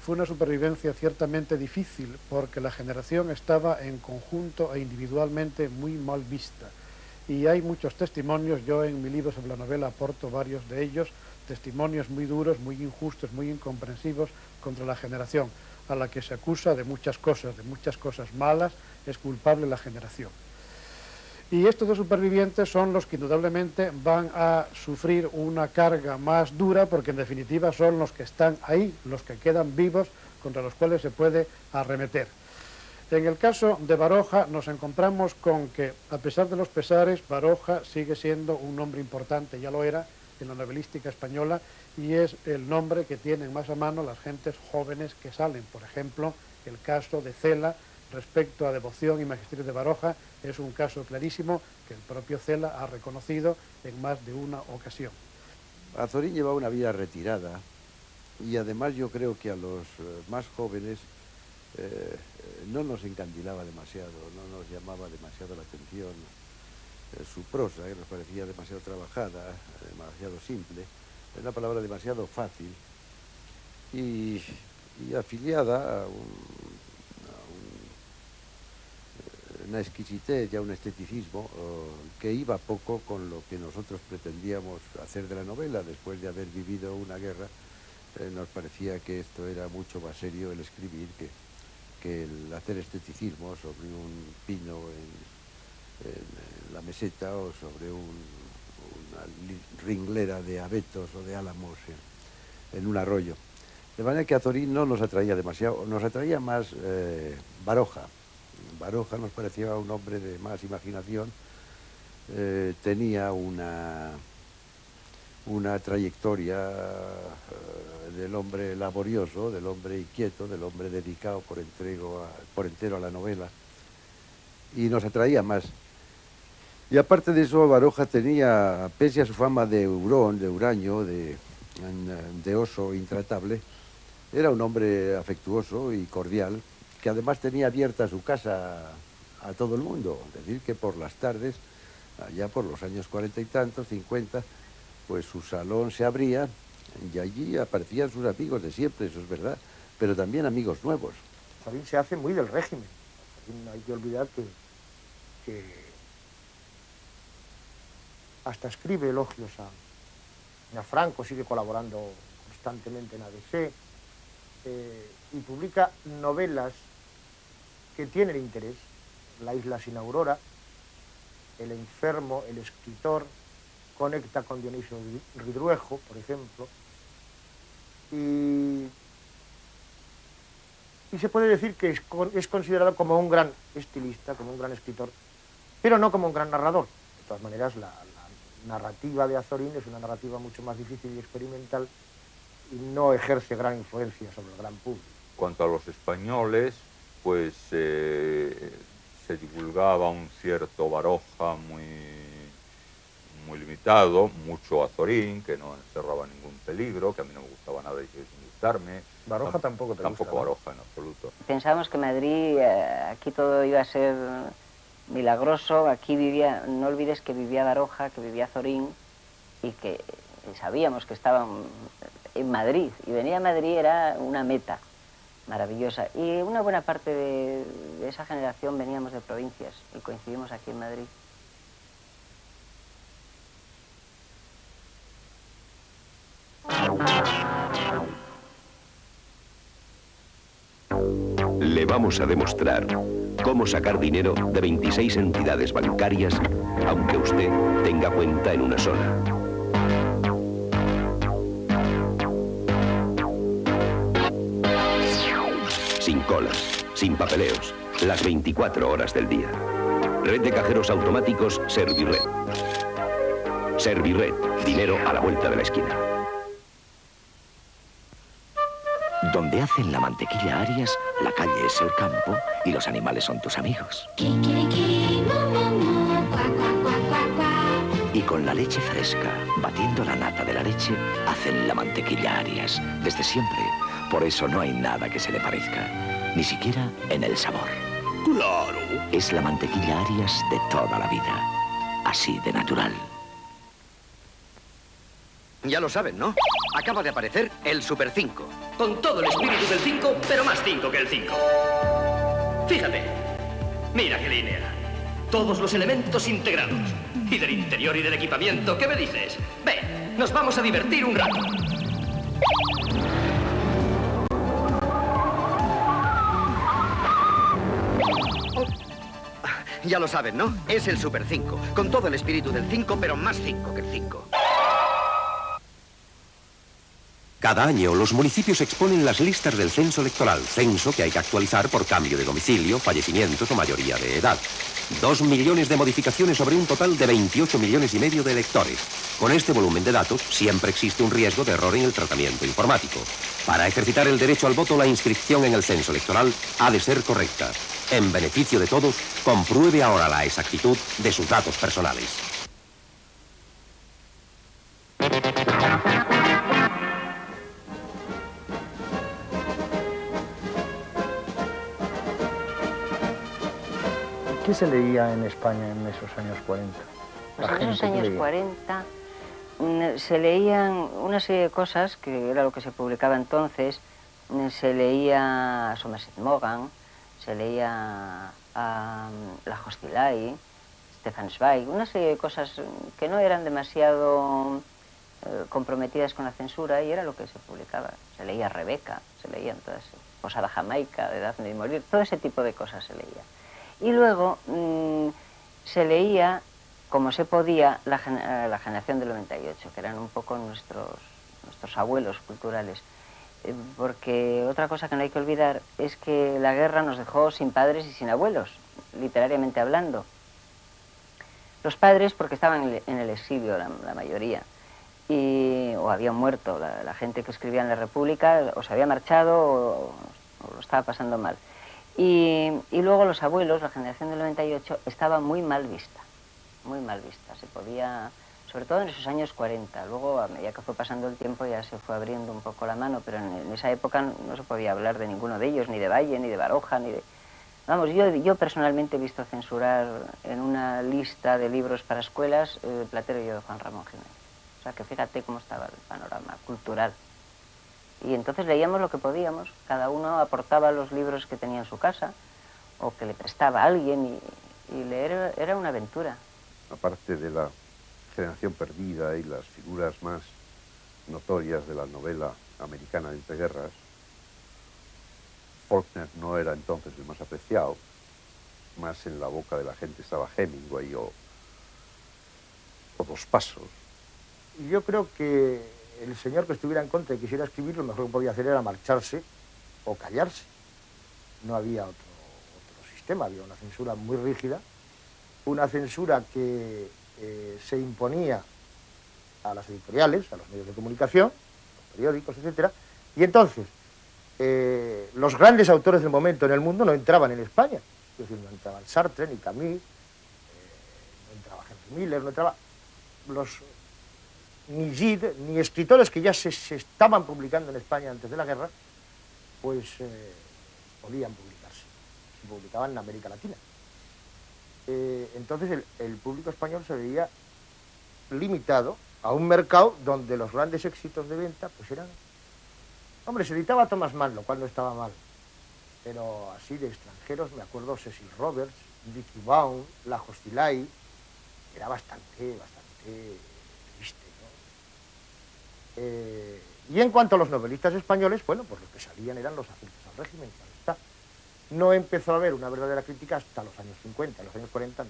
fue una supervivencia ciertamente difícil porque la generación estaba en conjunto e individualmente muy mal vista. Y hay muchos testimonios, yo en mi libro sobre la novela aporto varios de ellos, testimonios muy duros, muy injustos, muy incomprensivos contra la generación, a la que se acusa de muchas cosas malas, es culpable la generación. Y estos dos supervivientes son los que indudablemente van a sufrir una carga más dura porque en definitiva son los que están ahí, los que quedan vivos, contra los cuales se puede arremeter. En el caso de Baroja nos encontramos con que, a pesar de los pesares, Baroja sigue siendo un nombre importante, ya lo era, en la novelística española, y es el nombre que tienen más a mano las gentes jóvenes que salen. Por ejemplo, el caso de Cela, respecto a devoción y magisterio de Baroja, es un caso clarísimo que el propio Cela ha reconocido en más de una ocasión. Azorín llevaba una vida retirada y además yo creo que a los más jóvenes no nos encandilaba demasiado, no nos llamaba demasiado la atención su prosa, que nos parecía demasiado trabajada, demasiado simple, una palabra demasiado fácil y afiliada a una exquisitez y a un esteticismo que iba poco con lo que nosotros pretendíamos hacer de la novela. Después de haber vivido una guerra, nos parecía que esto era mucho más serio el escribir que el hacer esteticismo sobre un pino en la meseta o sobre una ringlera de abetos o de álamos en un arroyo. De manera que Azorín no nos atraía demasiado, nos atraía más Baroja. Baroja nos parecía un hombre de más imaginación, tenía una trayectoria del hombre laborioso, del hombre inquieto, del hombre dedicado por entero a la novela, y nos atraía más. Y aparte de eso, Baroja tenía, pese a su fama de hurón, de huraño, de de oso intratable, era un hombre afectuoso y cordial, que además tenía abierta su casa a todo el mundo. Es decir, que por las tardes, allá por los años 40 y tantos, 50, pues su salón se abría y allí aparecían sus amigos de siempre, eso es verdad, pero también amigos nuevos. Azorín se hace muy del régimen. No hay que olvidar que hasta escribe elogios a Franco, sigue colaborando constantemente en ABC, y publica novelas que tienen interés. La isla sin aurora, El enfermo, El escritor, conecta con Dionisio Ridruejo, por ejemplo, y se puede decir que es considerado como un gran estilista, como un gran escritor, pero no como un gran narrador. De todas maneras, la narrativa de Azorín es una narrativa mucho más difícil y experimental y no ejerce gran influencia sobre el gran público. Cuanto a los españoles, pues se divulgaba un cierto Baroja muy limitado, mucho Azorín, que no encerraba ningún peligro, que a mí no me gustaba nada y sin gustarme. Baroja tampoco te gusta, Tampoco ¿no? Baroja, en absoluto. Pensábamos que Madrid, aquí todo iba a ser milagroso, aquí vivía, no olvides que vivía Baroja, que vivía Azorín, y que sabíamos que estaban en Madrid, y venir a Madrid era una meta maravillosa. Y una buena parte de esa generación veníamos de provincias y coincidimos aquí en Madrid. Le vamos a demostrar cómo sacar dinero de 26 entidades bancarias, aunque usted tenga cuenta en una sola. Sin colas, sin papeleos, las 24 horas del día. Red de cajeros automáticos Servirred. Servirred, dinero a la vuelta de la esquina. Donde hacen la mantequilla Arias, la calle es el campo y los animales son tus amigos. Y con la leche fresca, batiendo la nata de la leche, hacen la mantequilla Arias, desde siempre. Por eso no hay nada que se le parezca, ni siquiera en el sabor. ¡Claro! Es la mantequilla Arias de toda la vida, así de natural. Ya lo saben, ¿no? Acaba de aparecer el Super 5. Con todo el espíritu del 5, pero más 5 que el 5. Fíjate. Mira qué línea. Todos los elementos integrados. Y del interior y del equipamiento, ¿qué me dices? Ven, nos vamos a divertir un rato. Ya lo saben, ¿no? Es el Super 5. Con todo el espíritu del 5, pero más 5 que el 5. Cada año los municipios exponen las listas del censo electoral, censo que hay que actualizar por cambio de domicilio, fallecimientos o mayoría de edad. 2 millones de modificaciones sobre un total de 28 millones y medio de electores. Con este volumen de datos siempre existe un riesgo de error en el tratamiento informático. Para ejercitar el derecho al voto, la inscripción en el censo electoral ha de ser correcta. En beneficio de todos, compruebe ahora la exactitud de sus datos personales. ¿Qué se leía en España en esos años 40? Pues en esos años 40 se leían una serie de cosas, que era lo que se publicaba entonces. Se leía a Somerset Maugham, se leía a la Hostilay, Stefan Zweig, una serie de cosas que no eran demasiado comprometidas con la censura, y era lo que se publicaba. Se leía Rebeca, se leían todas, Posada Jamaica, de Daphne y Morir, todo ese tipo de cosas se leía. Y luego se leía, como se podía, la generación del 98, que eran un poco nuestros abuelos culturales. Porque otra cosa que no hay que olvidar es que la guerra nos dejó sin padres y sin abuelos, literariamente hablando. Los padres porque estaban en el exilio, la mayoría, o habían muerto. La gente que escribía en la República o se había marchado o lo estaba pasando mal. Y luego los abuelos, la generación del 98, estaba muy mal vista, muy mal vista. Se podía sobre todo en esos años 40. Luego, a medida que fue pasando el tiempo, ya se fue abriendo un poco la mano, pero en esa época no se podía hablar de ninguno de ellos, ni de Valle, ni de Baroja, ni de... Vamos, yo personalmente he visto censurar en una lista de libros para escuelas Platero y yo de Juan Ramón Jiménez. O sea, que fíjate cómo estaba el panorama cultural. Y entonces leíamos lo que podíamos, cada uno aportaba los libros que tenía en su casa, o que le prestaba a alguien, y leer era una aventura. Aparte de la generación perdida y las figuras más notorias de la novela americana de entreguerras, Faulkner no era entonces el más apreciado. Más en la boca de la gente estaba Hemingway o Dos Pasos. Y yo creo que el señor que estuviera en contra y quisiera escribir, lo mejor que podía hacer era marcharse o callarse. No había otro sistema, había una censura muy rígida, una censura que se imponía a las editoriales, a los medios de comunicación, los periódicos, etc. Y entonces, los grandes autores del momento en el mundo no entraban en España. Es decir, no entraban Sartre, ni Camus, no entraba Henry Miller, no entraba ni Gide, ni escritores que ya se estaban publicando en España antes de la guerra, pues podían publicarse. Se publicaban en América Latina. Entonces el público español se veía limitado a un mercado donde los grandes éxitos de venta pues eran... Hombre, se editaba Thomas Mann, lo cual no estaba mal, pero así de extranjeros me acuerdo Cecil Roberts, Dickie Baum, La Hostilay, era bastante triste, ¿no? Y en cuanto a los novelistas españoles, bueno, pues los que salían eran los afectos al régimen, claro está. No empezó a haber una verdadera crítica hasta los años 50, los años 40 no.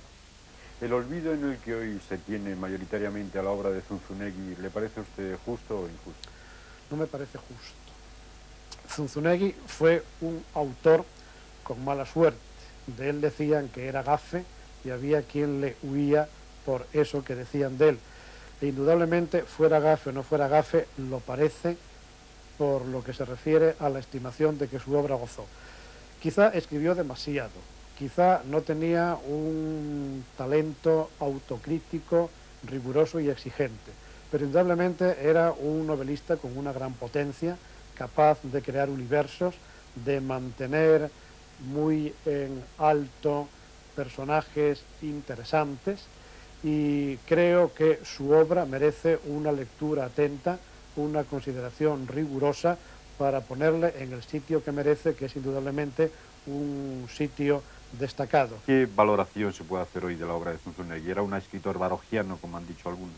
¿El olvido en el que hoy se tiene mayoritariamente a la obra de Zunzunegui le parece a usted justo o injusto? No me parece justo. Zunzunegui fue un autor con mala suerte. De él decían que era gafe y había quien le huía por eso que decían de él. E indudablemente, fuera gafe o no fuera gafe, lo parece por lo que se refiere a la estimación de que su obra gozó. Quizá escribió demasiado, quizá no tenía un talento autocrítico, riguroso y exigente, pero indudablemente era un novelista con una gran potencia, capaz de crear universos, de mantener muy en alto personajes interesantes, y creo que su obra merece una lectura atenta, una consideración rigurosa para ponerle en el sitio que merece, que es indudablemente un sitio destacado. ¿Qué valoración se puede hacer hoy de la obra de Zunzunegui? ¿Era un escritor barogiano, como han dicho algunos?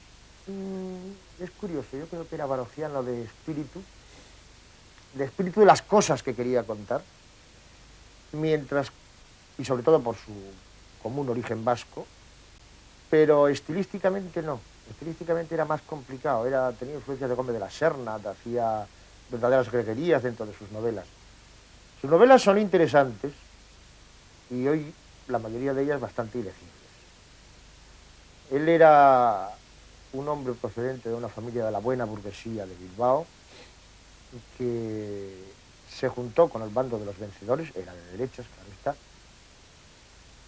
Es curioso, yo creo que era barogiano de espíritu de las cosas que quería contar, mientras, y sobre todo por su común origen vasco, pero estilísticamente no. Estilísticamente era más complicado, tenía influencias de Gómez de la Serna, hacía verdaderas greguerías dentro de sus novelas. Sus novelas son interesantes y hoy la mayoría de ellas bastante ilegibles. Él era un hombre procedente de una familia de la buena burguesía de Bilbao, que se juntó con el bando de los vencedores, era de derechas, claro está,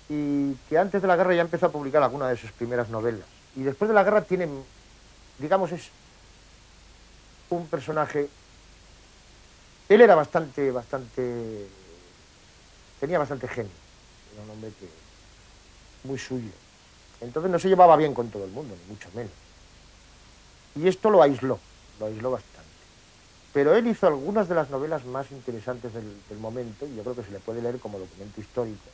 y que antes de la guerra ya empezó a publicar algunas de sus primeras novelas. Y después de la guerra tiene, digamos, es un personaje... Él era tenía bastante genio, era un hombre muy suyo. Entonces no se llevaba bien con todo el mundo, ni mucho menos. Y esto lo aisló bastante. Pero él hizo algunas de las novelas más interesantes del momento, y yo creo que se le puede leer como documento histórico.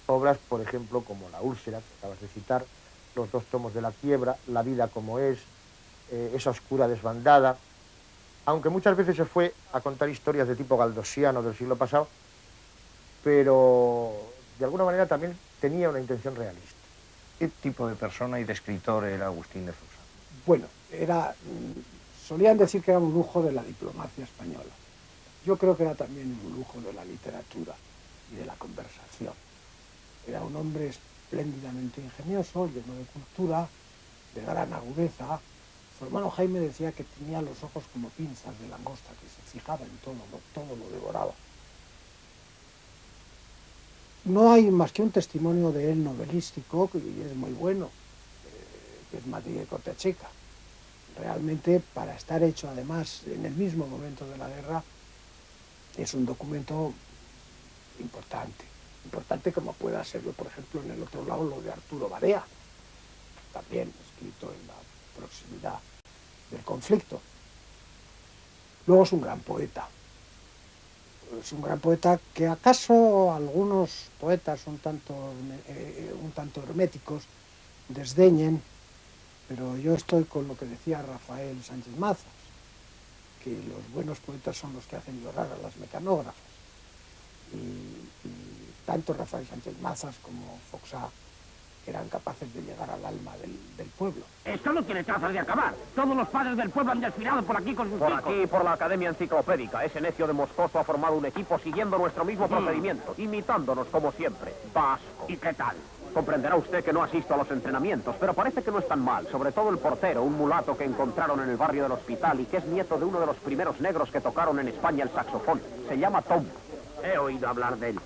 Obras, por ejemplo, como La úlcera, que acabas de citar, Los dos tomos de la quiebra, La vida como es, Esa oscura desbandada, aunque muchas veces se fue a contar historias de tipo galdosiano del siglo pasado, pero de alguna manera también tenía una intención realista. ¿Qué tipo de persona y de escritor era Agustín de Sousa? Bueno, solían decir que era un lujo de la diplomacia española. Yo creo que era también un lujo de la literatura y de la conversación. Era un hombre espléndidamente ingenioso, lleno de cultura, de gran agudeza. Su hermano Jaime decía que tenía los ojos como pinzas de langosta, que se fijaba en todo lo devoraba. No hay más que un testimonio de él novelístico, y es muy bueno, que es Madrid-Corte Checa. Realmente, para estar hecho además en el mismo momento de la guerra, es un documento importante como pueda serlo, por ejemplo, en el otro lado lo de Arturo Barea, también escrito en la proximidad del conflicto. Luego es un gran poeta que acaso algunos poetas un tanto herméticos desdeñen, pero yo estoy con lo que decía Rafael Sánchez Mazas, que los buenos poetas son los que hacen llorar a las mecanógrafas. Y tanto Rafael Sánchez Mazas como Foxá eran capaces de llegar al alma del pueblo. Esto no tiene trazas de acabar. Todos los padres del pueblo han desfilado por aquí con sus Por hijos. aquí, por la Academia Enciclopédica. Ese necio de Moscoso ha formado un equipo siguiendo nuestro mismo procedimiento, imitándonos como siempre. Vasco. ¿Y qué tal? Comprenderá usted que no asisto a los entrenamientos, pero parece que no es tan mal. Sobre todo el portero, un mulato que encontraron en el barrio del Hospital y que es nieto de uno de los primeros negros que tocaron en España el saxofón. Se llama Tom. He oído hablar de él.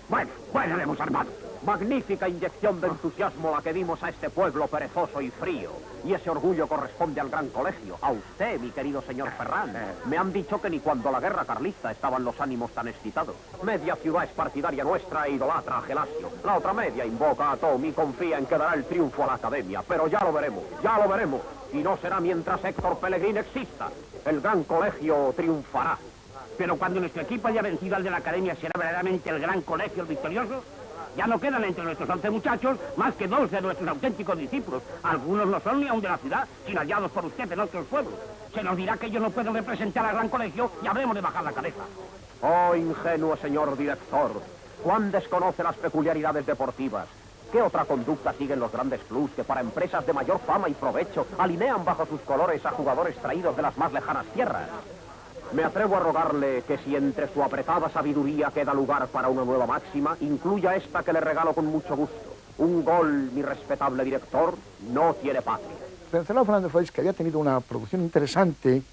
Bueno, le hemos armado. Magnífica inyección de entusiasmo la que dimos a este pueblo perezoso y frío. Y ese orgullo corresponde al gran colegio. A usted, mi querido señor Ferrán. Me han dicho que ni cuando la guerra carlista estaban los ánimos tan excitados. Media ciudad es partidaria nuestra e idolatra a Gelasio. La otra media invoca a Tom y confía en que dará el triunfo a la academia. Pero ya lo veremos. Y no será mientras Héctor Pellegrín exista. El gran colegio triunfará. Pero cuando nuestro equipo haya vencido al de la academia, ¿será verdaderamente el gran colegio el victorioso? Ya no quedan entre nuestros 11 muchachos más que 2 de nuestros auténticos discípulos. Algunos no son ni aún de la ciudad, sino hallados por usted en otros pueblos. Se nos dirá que ellos no pueden representar al gran colegio y habremos de bajar la cabeza. Oh, ingenuo señor director, cuán desconoce las peculiaridades deportivas. ¿Qué otra conducta siguen los grandes clubs que para empresas de mayor fama y provecho alinean bajo sus colores a jugadores traídos de las más lejanas tierras? Me atrevo a rogarle que si entre su apretada sabiduría queda lugar para una nueva máxima, incluya esta que le regalo con mucho gusto. Un gol, mi respetable director, no tiene patria. Venceslao Fernández Flores, que había tenido una producción interesante,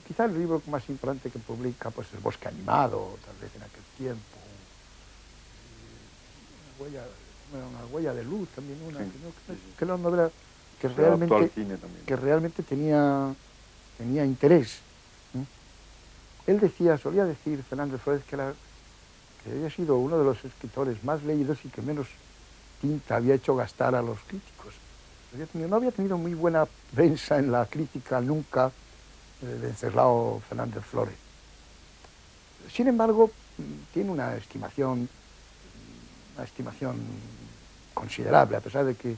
quizá el libro más importante que publica, pues El bosque animado, tal vez en aquel tiempo. Una huella de luz también, que era una novela que realmente tenía interés. Él solía decir, Fernández Flores, que había sido uno de los escritores más leídos y que menos tinta había hecho gastar a los críticos. No había tenido muy buena prensa en la crítica nunca Venceslao Fernández Flores. Sin embargo, tiene una estimación considerable, a pesar de que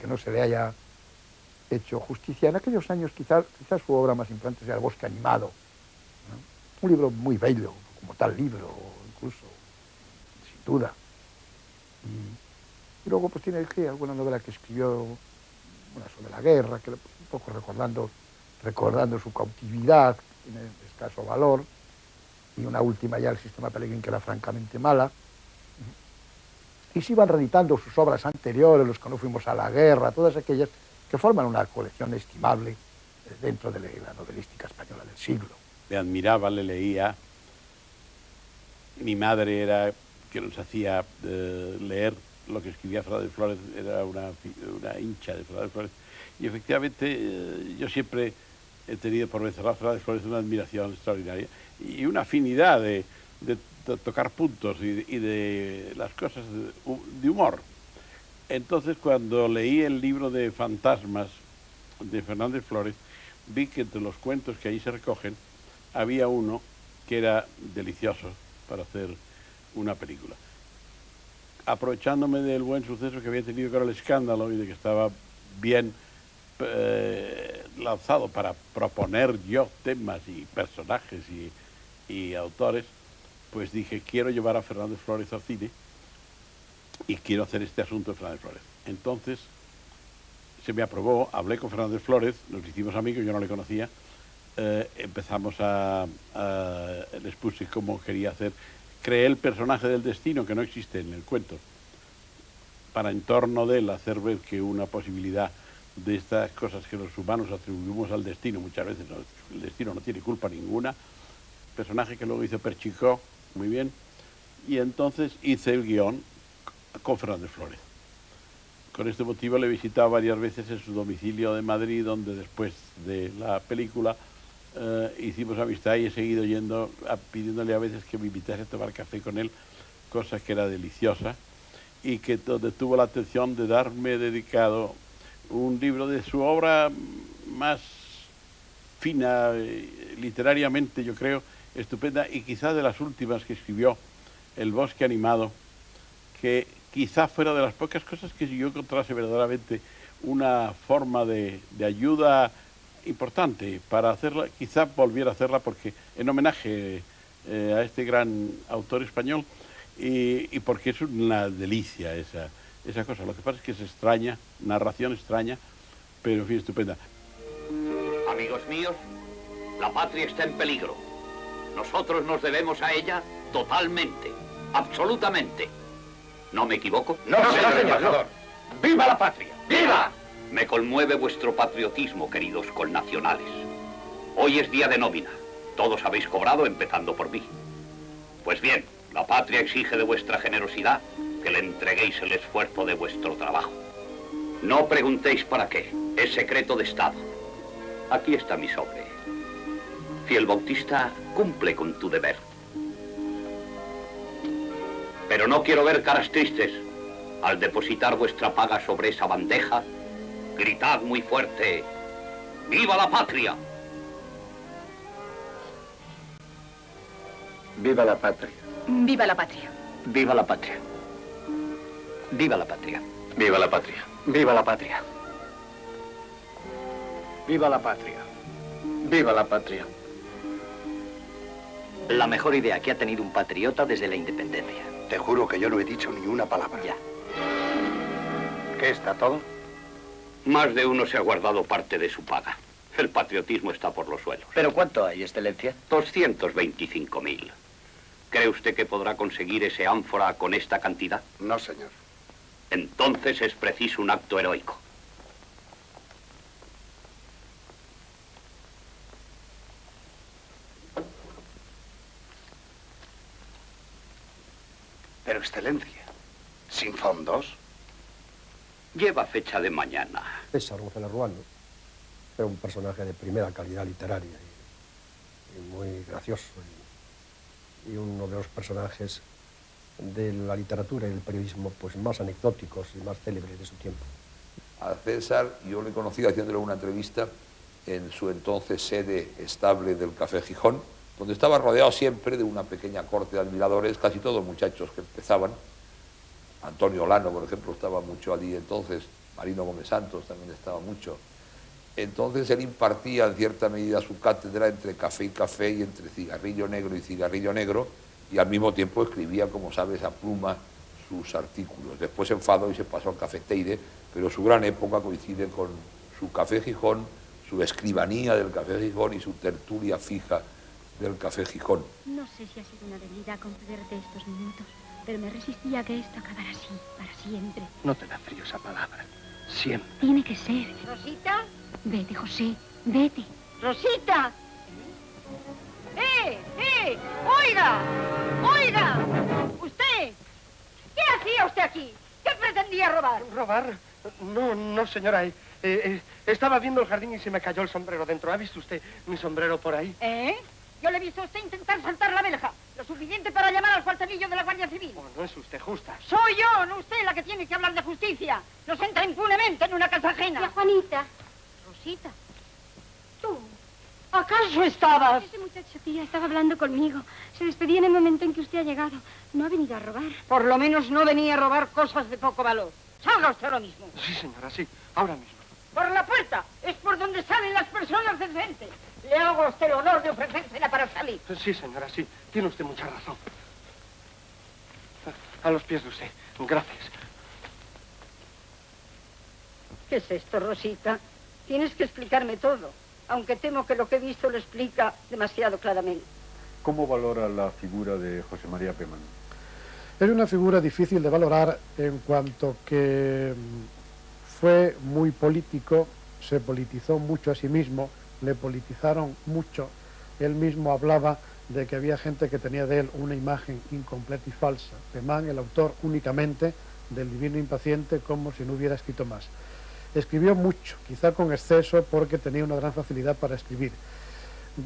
no se le haya hecho justicia. En aquellos años quizás su obra más importante sea El bosque animado, ¿no? Un libro muy bello, como tal libro, incluso, sin duda. Y luego pues tiene alguna novela que escribió, una sobre la guerra, que un poco recordando su cautividad, tiene escaso valor, y una última ya, El sistema Pellegrín, que era francamente mala. Y se iban reeditando sus obras anteriores, Los que no fuimos a la guerra, todas aquellas que forman una colección estimable dentro de la novelística española del siglo. Le admiraba, le leía. Mi madre era que nos hacía leer lo que escribía Fernández Flores, era una hincha de Fernández Flores. Y efectivamente yo siempre he tenido por Venceslao Fernández Flores una admiración extraordinaria y una afinidad de tocar puntos y de las cosas de humor. Entonces, cuando leí el libro de fantasmas de Fernández Flores, vi que entre los cuentos que ahí se recogen había uno que era delicioso para hacer una película. Aprovechándome del buen suceso que había tenido, que era El escándalo, y de que estaba bien lanzado para proponer yo temas y personajes y autores, pues dije, quiero llevar a Fernández Flores al cine y quiero hacer este asunto de Fernández Flores. Entonces se me aprobó, hablé con Fernández Flores, nos hicimos amigos, yo no le conocía, empezamos les puse cómo quería hacer, creé el personaje del destino, que no existe en el cuento, para en torno de él hacer ver que una posibilidad de estas cosas que los humanos atribuimos al destino, muchas veces el destino no tiene culpa ninguna, personaje que luego hizo Perchicó, muy bien, y entonces hice el guión con Fernández Flores. con este motivo le he visitado varias veces en su domicilio de Madrid, donde después de la película hicimos amistad y he seguido yendo, pidiéndole a veces que me invitase a tomar café con él, cosa que era deliciosa, y que donde tuvo la atención de darme dedicado un libro de su obra más fina, literariamente, yo creo, estupenda, y quizás de las últimas que escribió, El bosque animado, que quizá fuera de las pocas cosas que yo encontrase verdaderamente una forma de ayuda importante para hacerla, quizá volviera a hacerla porque en homenaje a este gran autor español y porque es una delicia esa cosa. Lo que pasa es que es extraña, narración extraña, pero en fin, estupenda. Amigos míos, la patria está en peligro. Nosotros nos debemos a ella totalmente, absolutamente. ¿No me equivoco? No, señor embajador. ¡Viva la patria! ¡Viva! Me conmueve vuestro patriotismo, queridos connacionales. Hoy es día de nómina. Todos habéis cobrado, empezando por mí. Pues bien, la patria exige de vuestra generosidad que le entreguéis el esfuerzo de vuestro trabajo. No preguntéis para qué, es secreto de Estado. Aquí está mi sobre. Fiel Bautista, cumple con tu deber. Pero no quiero ver caras tristes. Al depositar vuestra paga sobre esa bandeja, gritad muy fuerte: ¡Viva la patria! Viva la patria. Viva la patria. Viva la patria. Viva la patria. Viva la patria. Viva la patria. Viva la patria. Viva la patria. La mejor idea que ha tenido un patriota desde la independencia. Te juro que yo no he dicho ni una palabra. Ya. ¿Qué está todo? Más de uno se ha guardado parte de su paga. El patriotismo está por los suelos. ¿Pero cuánto hay, excelencia? 225.000. ¿Cree usted que podrá conseguir ese ánfora con esta cantidad? No, señor. Entonces es preciso un acto heroico. Pero, excelencia, ¿sin fondos? Lleva fecha de mañana. César González Ruano era un personaje de primera calidad literaria y muy gracioso y uno de los personajes de la literatura y del periodismo pues más anecdóticos y más célebres de su tiempo. A César yo le conocí haciéndole una entrevista en su entonces sede estable del Café Gijón, donde estaba rodeado siempre de una pequeña corte de admiradores, casi todos muchachos que empezaban. Antonio Olano, por ejemplo, estaba mucho allí entonces, Marino Gómez Santos también estaba mucho. Entonces él impartía en cierta medida su cátedra entre café y café y entre cigarrillo negro y cigarrillo negro, y al mismo tiempo escribía, como sabes, a pluma sus artículos. Después se enfadó y se pasó al Cafeteire, pero su gran época coincide con su Café Gijón, su escribanía del Café Gijón y su tertulia fija del Café Gijón. No sé si ha sido una debilidad concederte estos minutos, pero me resistía a que esto acabara así, para siempre. No te da frío esa palabra. Siempre. Tiene que ser. ¿Rosita? Vete, José, vete. ¡Rosita! ¡Oiga! ¡Oiga! ¡Usted! ¿Qué hacía usted aquí? ¿Qué pretendía robar? ¿Robar? No, señora. Estaba viendo el jardín y se me cayó el sombrero dentro. ¿Ha visto usted mi sombrero por ahí? Yo le he visto a usted intentar saltar la verja. Lo suficiente para llamar al cuartelillo de la Guardia Civil. Oh, no es usted justa. Soy yo, no usted, la que tiene que hablar de justicia. No se entra impunemente en una casa ajena. Tía Juanita. Rosita. ¿Tú? ¿Acaso estabas? Ese muchacho, tía, estaba hablando conmigo. Se despedía en el momento en que usted ha llegado. No ha venido a robar. Por lo menos no venía a robar cosas de poco valor. Salga usted ahora mismo. Sí, señora, sí. Ahora mismo. Por la puerta. Es por donde salen las personas decentes. Le hago a usted el honor de ofrecérsela para salir. Sí, señora, sí. Tiene usted mucha razón. A los pies de usted. Gracias. ¿Qué es esto, Rosita? Tienes que explicarme todo, aunque temo que lo que he visto lo explica demasiado claramente. ¿Cómo valora la figura de José María Peman? Es una figura difícil de valorar en cuanto que fue muy político, se politizó mucho a sí mismo, le politizaron mucho. Él mismo hablaba de que había gente que tenía de él una imagen incompleta y falsa. Peman, el autor, únicamente del Divino Impaciente como si no hubiera escrito más. Escribió mucho, quizá con exceso, porque tenía una gran facilidad para escribir.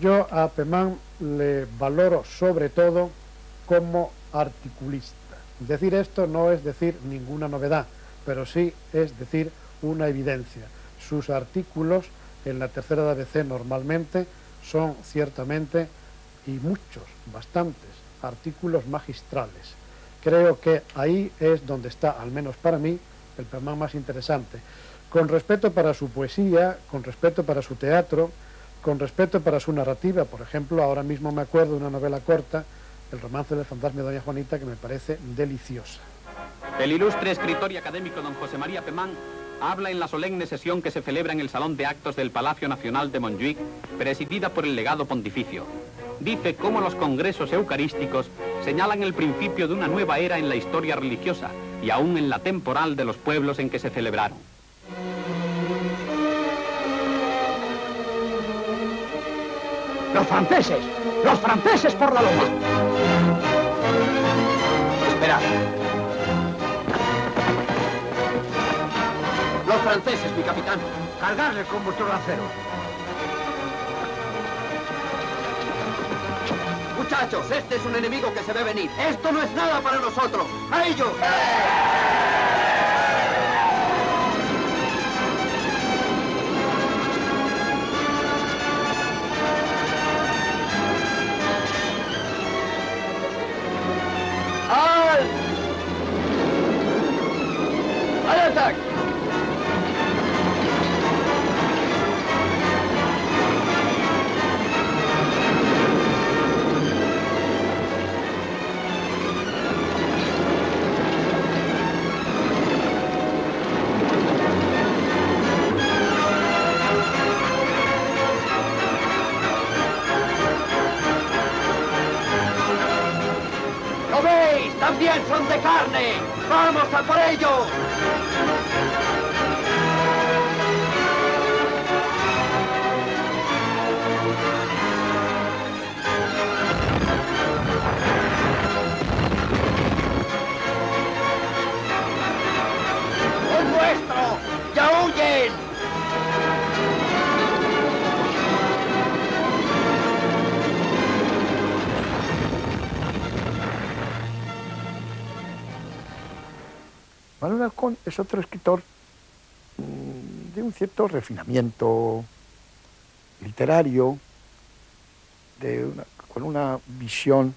Yo a Pemán le valoro sobre todo como articulista. Decir esto no es decir ninguna novedad, pero sí es decir una evidencia. Sus artículos en la tercera de ABC normalmente son ciertamente, y muchos, bastantes, artículos magistrales. Creo que ahí es donde está, al menos para mí, el Pemán más interesante. Con respeto para su poesía, con respeto para su teatro, con respeto para su narrativa. Por ejemplo, ahora mismo me acuerdo de una novela corta, El romance del fantasma de Doña Juanita, que me parece deliciosa. El ilustre escritor y académico don José María Pemán habla en la solemne sesión que se celebra en el Salón de Actos del Palacio Nacional de Montjuïc, presidida por el legado pontificio. Dice cómo los congresos eucarísticos señalan el principio de una nueva era en la historia religiosa y aún en la temporal de los pueblos en que se celebraron. ¡Los franceses! ¡Los franceses por la loma! Esperad. Los franceses, mi capitán. Cargarles con vuestros lanceros. Muchachos, este es un enemigo que se ve venir. Esto no es nada para nosotros. ¡A ellos! ¡Al ataque! ¿Lo veis? ¡También son de carne! ¡Vamos a por ellos! ¡Es nuestro! ¡Ya huyen! Manuel Halcón es otro escritor de un cierto refinamiento literario, con una visión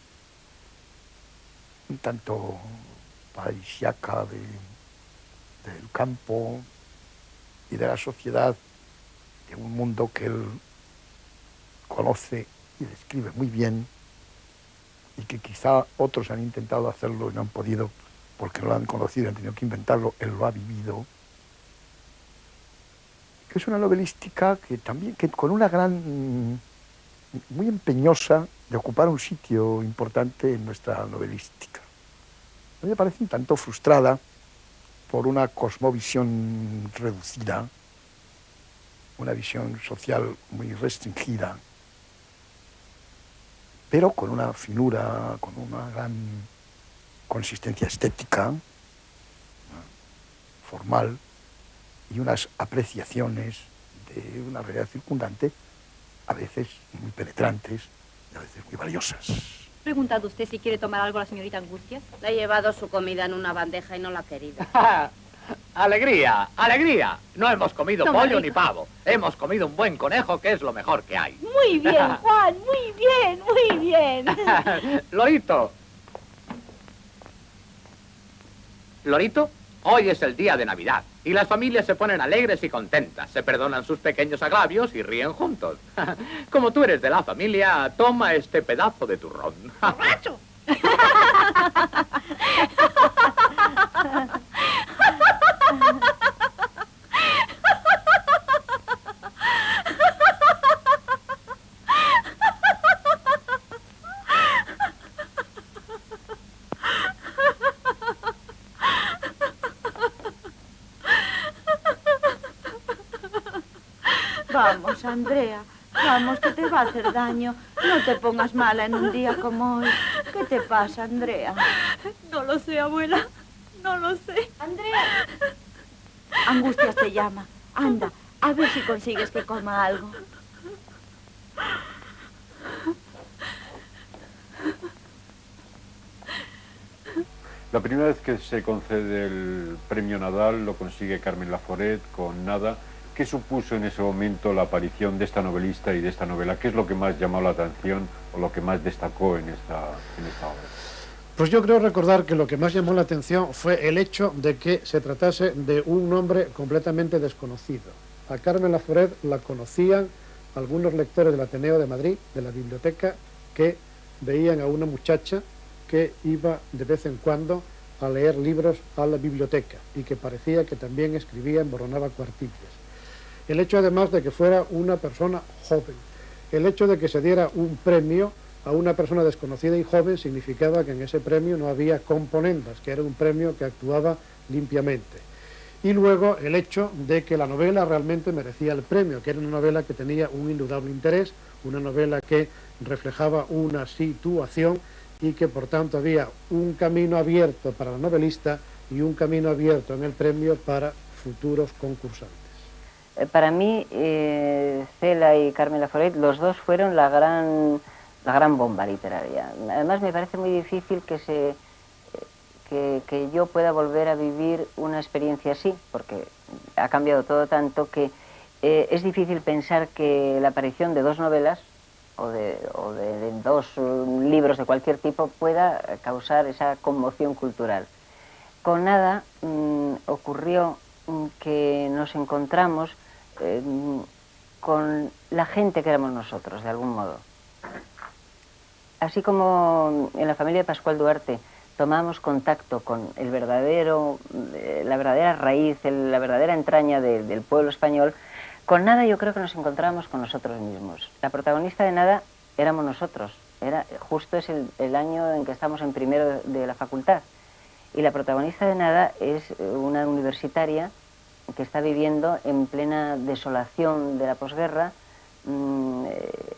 un tanto paradisiaca del campo y de la sociedad, de un mundo que él conoce y describe muy bien, y que quizá otros han intentado hacerlo y no han podido porque no lo han conocido, han tenido que inventarlo, él lo ha vivido. Que es una novelística que también, que con una gran, muy empeñosa de ocupar un sitio importante en nuestra novelística. A mí me parece un tanto frustrada por una cosmovisión reducida, una visión social muy restringida, pero con una finura, con una gran consistencia estética, formal, y unas apreciaciones de una realidad circundante, a veces muy penetrantes y a veces muy valiosas. ¿Ha preguntado usted si quiere tomar algo a la señorita Angustias? Le he llevado su comida en una bandeja y no la ha querido. ¡Alegría! ¡Alegría! No hemos comido Toma, pollo rico. ni pavo. Hemos comido un buen conejo, que es lo mejor que hay. Muy bien, Juan, muy bien, muy bien. Lorito. Lorito, hoy es el día de Navidad y las familias se ponen alegres y contentas, se perdonan sus pequeños agravios y ríen juntos. Como tú eres de la familia, toma este pedazo de turrón. ¡Borracho! Vamos, Andrea, vamos, que te va a hacer daño. No te pongas mala en un día como hoy. ¿Qué te pasa, Andrea? No lo sé, abuela. No lo sé. Andrea. Angustias te llama. Anda, a ver si consigues que coma algo. La primera vez que se concede el premio Nadal lo consigue Carmen Laforet con Nada. ¿Qué supuso en ese momento la aparición de esta novelista y de esta novela? ¿Qué es lo que más llamó la atención o lo que más destacó en esta obra? Pues yo creo recordar que lo que más llamó la atención fue el hecho de que se tratase de un nombre completamente desconocido. A Carmen Laforet la conocían algunos lectores del Ateneo de Madrid, de la biblioteca, que veían a una muchacha que iba de vez en cuando a leer libros a la biblioteca y que parecía que también escribía, emborronaba cuartillas. El hecho además de que fuera una persona joven, el hecho de que se diera un premio a una persona desconocida y joven significaba que en ese premio no había componendas, que era un premio que actuaba limpiamente. Y luego el hecho de que la novela realmente merecía el premio, que era una novela que tenía un indudable interés, una novela que reflejaba una situación y que por tanto había un camino abierto para la novelista y un camino abierto en el premio para futuros concursantes. Para mí, Cela y Carmen Laforet, los dos fueron la gran bomba literaria. Además me parece muy difícil que yo pueda volver a vivir una experiencia así, porque ha cambiado todo tanto que es difícil pensar que la aparición de dos novelas o de dos libros de cualquier tipo pueda causar esa conmoción cultural. Con Nada ocurrió que nos encontramos con la gente que éramos nosotros, de algún modo. Así como en la familia de Pascual Duarte tomamos contacto con la verdadera raíz, la verdadera entraña del pueblo español, con Nada yo creo que nos encontramos con nosotros mismos. La protagonista de Nada éramos nosotros. Justo es el año en que estamos en primero de la facultad. Y la protagonista de Nada es una universitaria que está viviendo en plena desolación de la posguerra.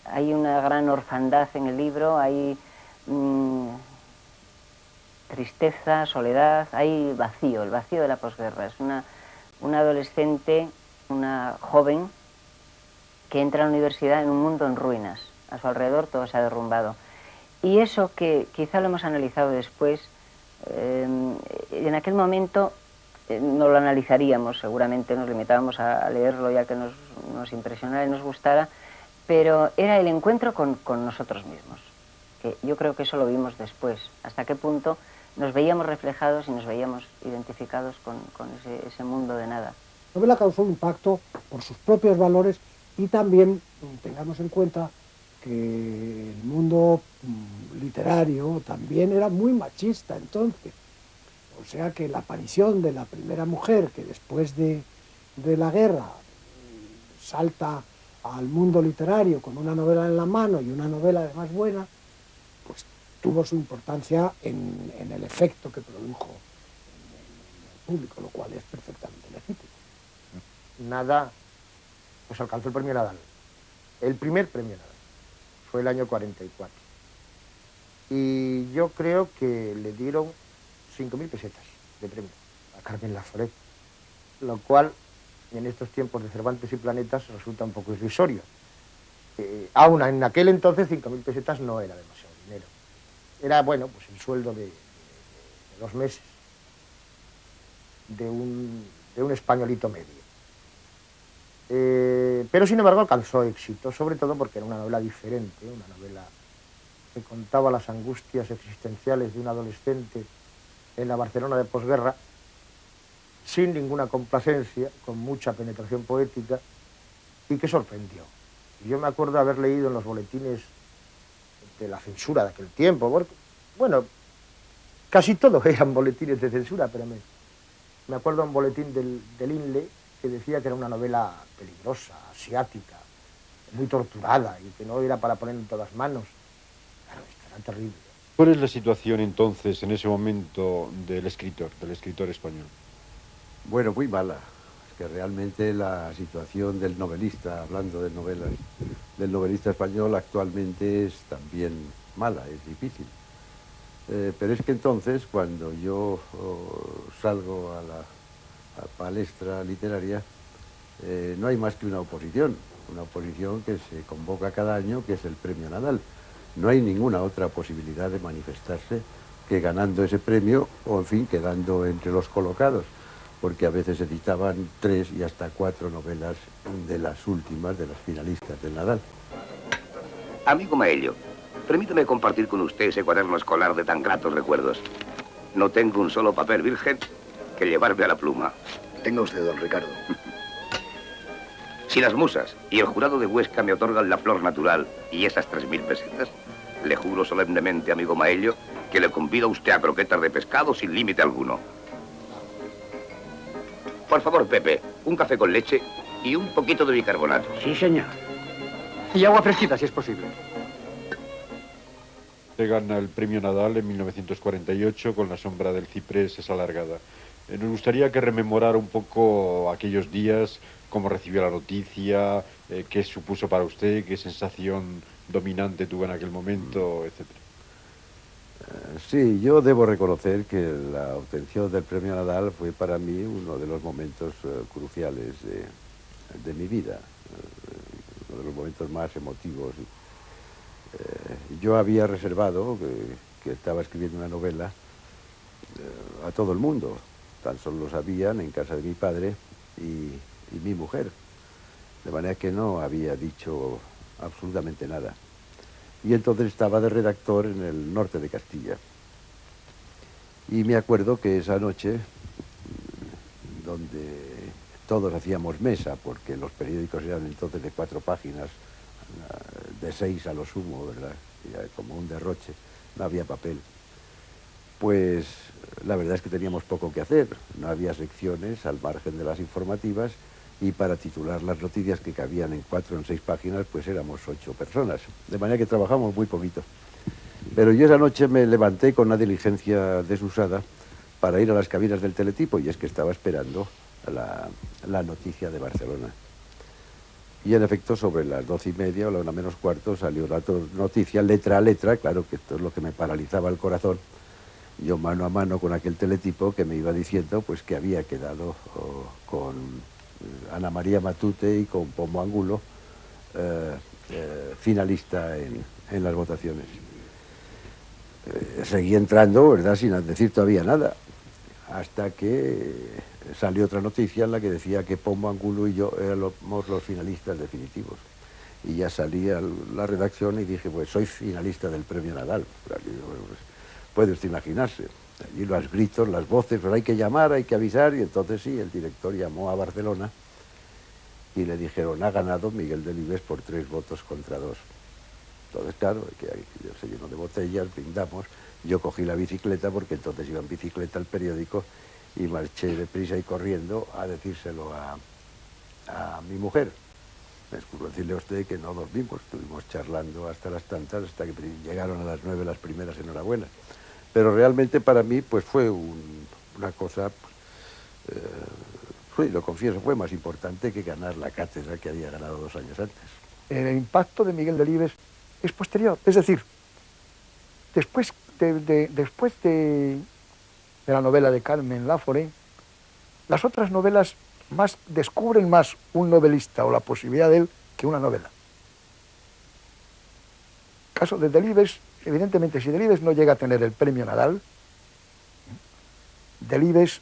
Hay una gran orfandad en el libro, hay tristeza, soledad, hay vacío, el vacío de la posguerra. Es una adolescente, una joven que entra a la universidad en un mundo en ruinas. A su alrededor todo se ha derrumbado. Y eso que quizá lo hemos analizado después, en aquel momento no lo analizaríamos, seguramente nos limitábamos a leerlo ya que nos impresionara y nos gustara, pero era el encuentro con nosotros mismos, que yo creo que eso lo vimos después, hasta qué punto nos veíamos reflejados y nos veíamos identificados con ese mundo de Nada. La novela causó un impacto por sus propios valores y también tengamos en cuenta que el mundo literario también era muy machista entonces. O sea que la aparición de la primera mujer que después de la guerra salta al mundo literario con una novela en la mano y una novela además buena, pues tuvo su importancia en el efecto que produjo en el público, lo cual es perfectamente legítimo. Nada, pues alcanzó el premio Nadal. El primer premio Nadal fue el año 44. Y yo creo que le dieron 5.000 pesetas de premio a Carmen Laforet, lo cual en estos tiempos de Cervantes y Planetas resulta un poco irrisorio. Aún en aquel entonces 5.000 pesetas no era demasiado dinero. Era, bueno, pues el sueldo de 2 meses de un españolito medio. Pero sin embargo alcanzó éxito, sobre todo porque era una novela diferente, una novela que contaba las angustias existenciales de un adolescente en la Barcelona de posguerra, sin ninguna complacencia, con mucha penetración poética, y que sorprendió. Y yo me acuerdo haber leído en los boletines de la censura de aquel tiempo, porque, bueno, casi todos eran boletines de censura, pero me acuerdo de un boletín del INLE que decía que era una novela peligrosa, asiática, muy torturada, y que no era para poner en todas manos. Claro, esto era terrible. ¿Cuál es la situación entonces, en ese momento, del escritor español? Bueno, muy mala. Es que realmente la situación del novelista, hablando de novelas, del novelista español actualmente es también mala, es difícil. Pero es que entonces, cuando yo salgo a la palestra literaria, no hay más que una oposición que se convoca cada año, que es el Premio Nadal. No hay ninguna otra posibilidad de manifestarse que ganando ese premio o, en fin, quedando entre los colocados, porque a veces editaban 3 y hasta 4 novelas de las últimas, de las finalistas del Nadal. Amigo Maello, permítame compartir con usted ese cuaderno escolar de tan gratos recuerdos. No tengo un solo papel virgen que llevarme a la pluma. Tenga usted, don Ricardo. Si las musas y el jurado de Huesca me otorgan la flor natural y esas 3.000 pesetas, le juro solemnemente, amigo Maello, que le convido a usted a croquetas de pescado sin límite alguno. Por favor, Pepe, un café con leche y un poquito de bicarbonato. Sí, señor. Y agua fresquita, si es posible. Se gana el premio Nadal en 1948 con La sombra del ciprés es alargada. Nos gustaría que rememorara un poco aquellos días, cómo recibió la noticia, qué supuso para usted, qué sensación dominante tuvo en aquel momento, etc. Sí, yo debo reconocer que la obtención del premio Nadal fue para mí uno de los momentos cruciales de mi vida, uno de los momentos más emotivos. Yo había reservado que estaba escribiendo una novela a todo el mundo, tan solo lo sabían en casa de mi padre y mi mujer, de manera que no había dicho absolutamente nada. Y entonces estaba de redactor en el norte de Castilla. Y me acuerdo que esa noche, donde todos hacíamos mesa, porque los periódicos eran entonces de 4 páginas, de 6 a lo sumo, ¿verdad? Ya como un derroche, no había papel. Pues la verdad es que teníamos poco que hacer, no había secciones al margen de las informativas, y para titular las noticias que cabían en 4 o en 6 páginas, pues éramos 8 personas, de manera que trabajamos muy poquito. Pero yo esa noche me levanté con una diligencia desusada para ir a las cabinas del teletipo, y es que estaba esperando la noticia de Barcelona. Y en efecto, sobre las 12:30 o la 1:45 salió la noticia, letra a letra, claro que esto es lo que me paralizaba el corazón, yo mano a mano con aquel teletipo que me iba diciendo pues que había quedado con Ana María Matute y con Pomo Angulo finalista en las votaciones. Seguí entrando, ¿verdad?, sin decir todavía nada, hasta que salió otra noticia en la que decía que Pomo Angulo y yo éramos los finalistas definitivos. Y ya salí a la redacción y dije, pues soy finalista del premio Nadal. Pues, puede usted imaginarse. Allí los gritos, las voces, pero hay que llamar, hay que avisar, y entonces sí, el director llamó a Barcelona y le dijeron, ha ganado Miguel Delibes por 3 votos contra 2. Entonces, claro, que se llenó de botellas, brindamos, yo cogí la bicicleta, porque entonces iba en bicicleta al periódico, y marché deprisa y corriendo a decírselo a mi mujer. Me escuso decirle a usted que no dormimos, estuvimos charlando hasta las tantas, hasta que llegaron a las 9 las primeras enhorabuenas. Pero realmente para mí pues fue una cosa, lo confieso, fue más importante que ganar la cátedra que había ganado 2 años antes. El impacto de Miguel Delibes es posterior, es decir, después de la novela de Carmen Laforet, las otras novelas descubren más un novelista o la posibilidad de él que una novela. Caso de Delibes, evidentemente, si Delibes no llega a tener el premio Nadal, Delibes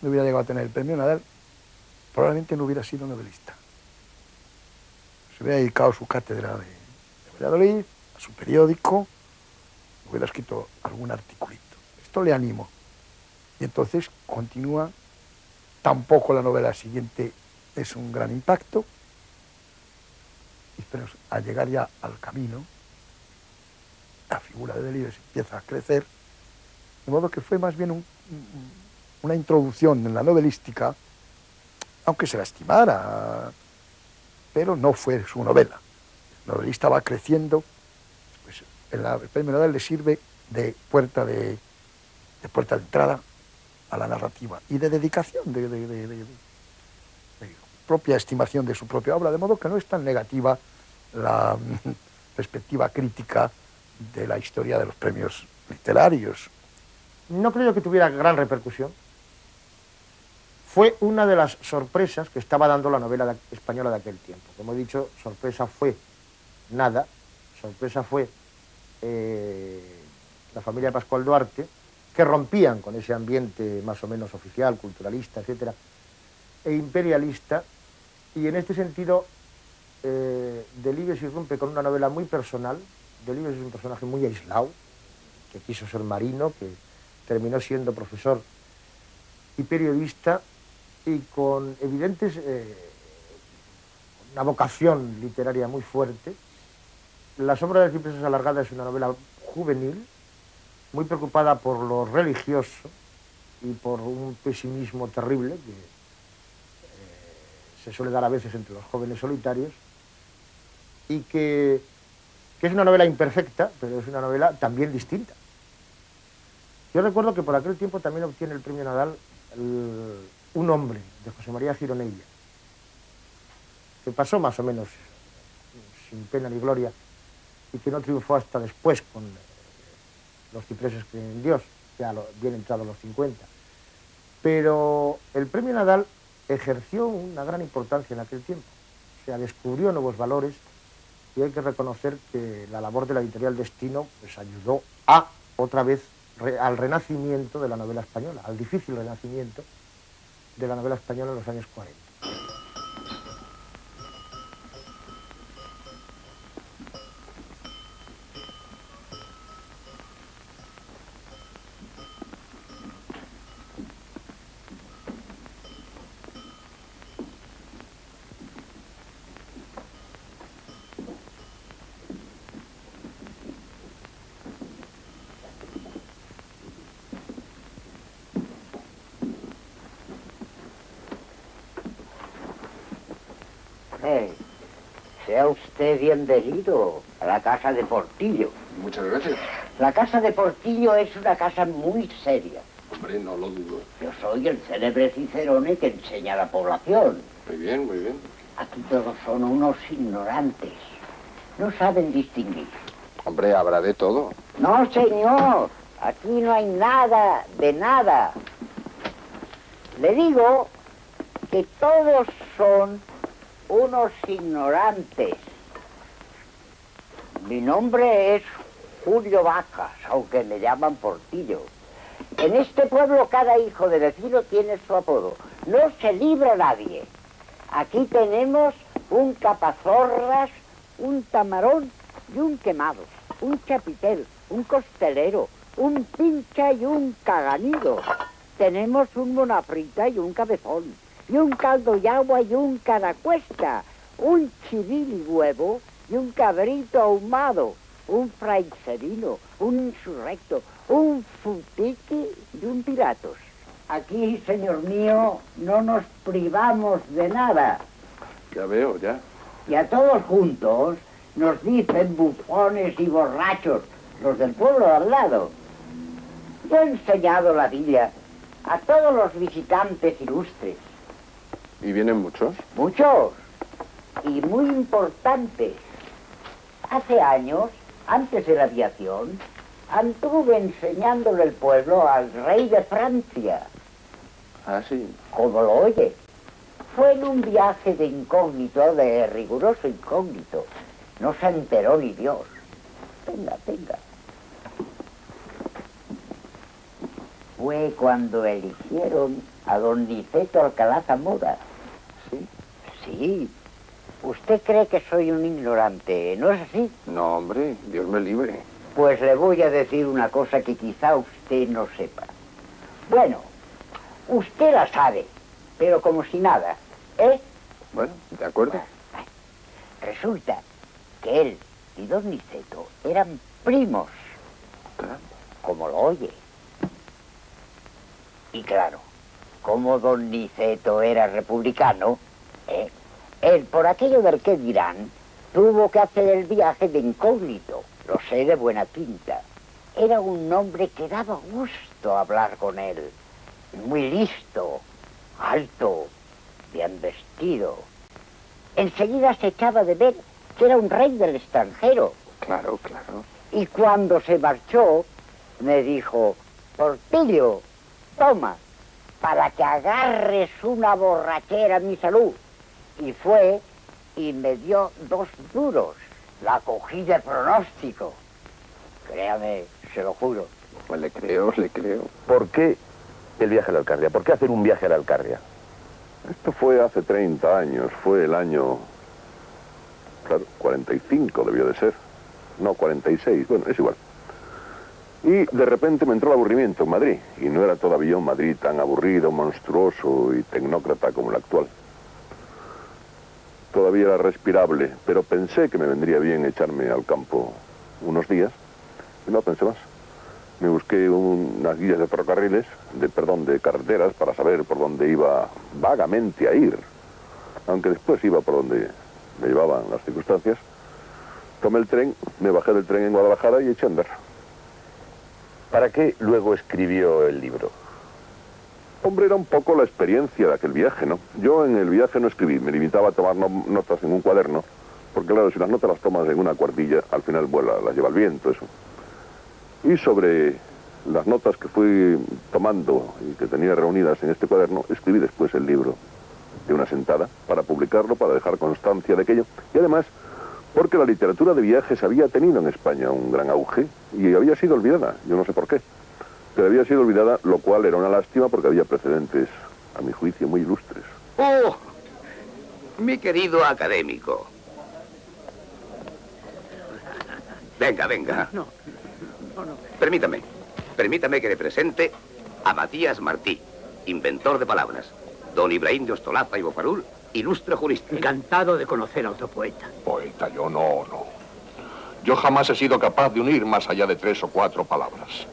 no hubiera llegado a tener el premio Nadal, probablemente no hubiera sido novelista. Se hubiera dedicado a su cátedra de Valladolid, a su periódico, hubiera escrito algún articulito. Esto le animó. Y entonces continúa. Tampoco la novela siguiente es un gran impacto. Pero al llegar ya al camino, la figura de Delibes empieza a crecer, de modo que fue más bien una introducción en la novelística, aunque se la estimara, pero no fue su novela. El novelista va creciendo, pues el premio Nadal le sirve de puerta de entrada a la narrativa y de dedicación, de propia estimación de su propia obra, de modo que no es tan negativa la perspectiva crítica de la historia de los premios literarios. No creo que tuviera gran repercusión. Fue una de las sorpresas que estaba dando la novela española de aquel tiempo. Como he dicho, sorpresa fue nada, sorpresa fue la familia de Pascual Duarte, que rompían con ese ambiente más o menos oficial, culturalista, etcétera, e imperialista, y en este sentido Delibes irrumpe con una novela muy personal. Delibes es un personaje muy aislado, que quiso ser marino, que terminó siendo profesor y periodista, y con evidentes, una vocación literaria muy fuerte. La sombra de las cipresas alargadas es una novela juvenil, muy preocupada por lo religioso y por un pesimismo terrible que se suele dar a veces entre los jóvenes solitarios, y que es una novela imperfecta, pero es una novela también distinta. Yo recuerdo que por aquel tiempo también obtiene el premio Nadal Un hombre, de José María Gironella, que pasó más o menos sin pena ni gloria y que no triunfó hasta después con Los cipreses creen en Dios, ya bien entrado a los 50. Pero el premio Nadal ejerció una gran importancia en aquel tiempo. O sea, descubrió nuevos valores, y hay que reconocer que la labor de la editorial Destino pues ayudó a, otra vez, al renacimiento de la novela española, al difícil renacimiento de la novela española en los años 40. Sea usted bienvenido a la casa de Portillo. Muchas gracias. La casa de Portillo es una casa muy seria. Hombre, no lo dudo. Yo soy el célebre Cicerone que enseña a la población. Muy bien, muy bien. Aquí todos son unos ignorantes. No saben distinguir. Hombre, habrá de todo. No, señor. Aquí no hay nada de nada. Le digo que todos son unos ignorantes. Mi nombre es Julio Vacas, aunque me llaman Portillo. En este pueblo cada hijo de vecino tiene su apodo. No se libra nadie. Aquí tenemos un capazorras, un tamarón y un quemado, un chapitel, un costelero, un pincha y un caganido. Tenemos un monafrita y un cabezón, y un caldo y agua y un caracuesta, un chiril y huevo y un cabrito ahumado, un fraiserino, un insurrecto, un futiqui y un piratos. Aquí, señor mío, no nos privamos de nada. Ya veo, ya. Y a todos juntos nos dicen bufones y borrachos, los del pueblo de al lado. Yo he enseñado la villa a todos los visitantes ilustres. ¿Y vienen muchos? Muchos. Y muy importantes. Hace años, antes de la aviación, anduve enseñándole el pueblo al rey de Francia. Ah, sí. Como lo oye. Fue en un viaje de incógnito, de riguroso incógnito. No se enteró ni Dios. Venga, venga. Fue cuando eligieron a don Niceto Alcalá Zamora. ¿Sí? Sí. Usted cree que soy un ignorante, ¿no es así? No, hombre, Dios me libre. Pues le voy a decir una cosa que quizá usted no sepa. Bueno, usted la sabe, pero como si nada, ¿eh? Bueno, de acuerdo. Resulta que él y don Niceto eran primos. Caramba. Como lo oye. Y claro, como don Niceto era republicano, él, por aquello del que dirán, tuvo que hacer el viaje de incógnito. Lo sé de buena tinta. Era un hombre que daba gusto hablar con él. Muy listo, alto, bien vestido. Enseguida se echaba de ver que era un rey del extranjero. Claro, claro. Y cuando se marchó, me dijo, Portillo, toma, para que agarres una borrachera a mi salud. Y fue y me dio 2 duros. La cogí de pronóstico. Créame, se lo juro. Pues le creo, le creo. ¿Por qué el viaje a la Alcarria? ¿Por qué hacer un viaje a la Alcarria? Esto fue hace 30 años, fue el año, claro, 45 debió de ser, no 46, bueno, es igual. Y de repente me entró el aburrimiento en Madrid, y no era todavía un Madrid tan aburrido, monstruoso y tecnócrata como el actual. Todavía era respirable, pero pensé que me vendría bien echarme al campo unos días, y no pensé más. Me busqué unas guías de ferrocarriles, de carreteras, para saber por dónde iba vagamente a ir, aunque después iba por donde me llevaban las circunstancias. Tomé el tren, me bajé del tren en Guadalajara y eché a andar. ¿Para qué luego escribió el libro? Hombre, era un poco la experiencia de aquel viaje, ¿no? Yo en el viaje no escribí, me limitaba a tomar notas en un cuaderno, porque claro, si las notas las tomas en una cuartilla, al final vuela, las lleva el viento, eso. Y sobre las notas que fui tomando y que tenía reunidas en este cuaderno, escribí después el libro de una sentada para publicarlo, para dejar constancia de aquello. Y además, porque la literatura de viajes había tenido en España un gran auge y había sido olvidada, yo no sé por qué, pero había sido olvidada, lo cual era una lástima porque había precedentes, a mi juicio, muy ilustres. ¡Oh! Mi querido académico. Venga, venga. No. Permítame que le presente a Matías Martí, inventor de palabras. Don Ibrahim de Ostolaza y Bofarul, ilustre jurista. Encantado de conocer a otro poeta. Poeta, yo no. Yo jamás he sido capaz de unir más allá de 3 o 4 palabras.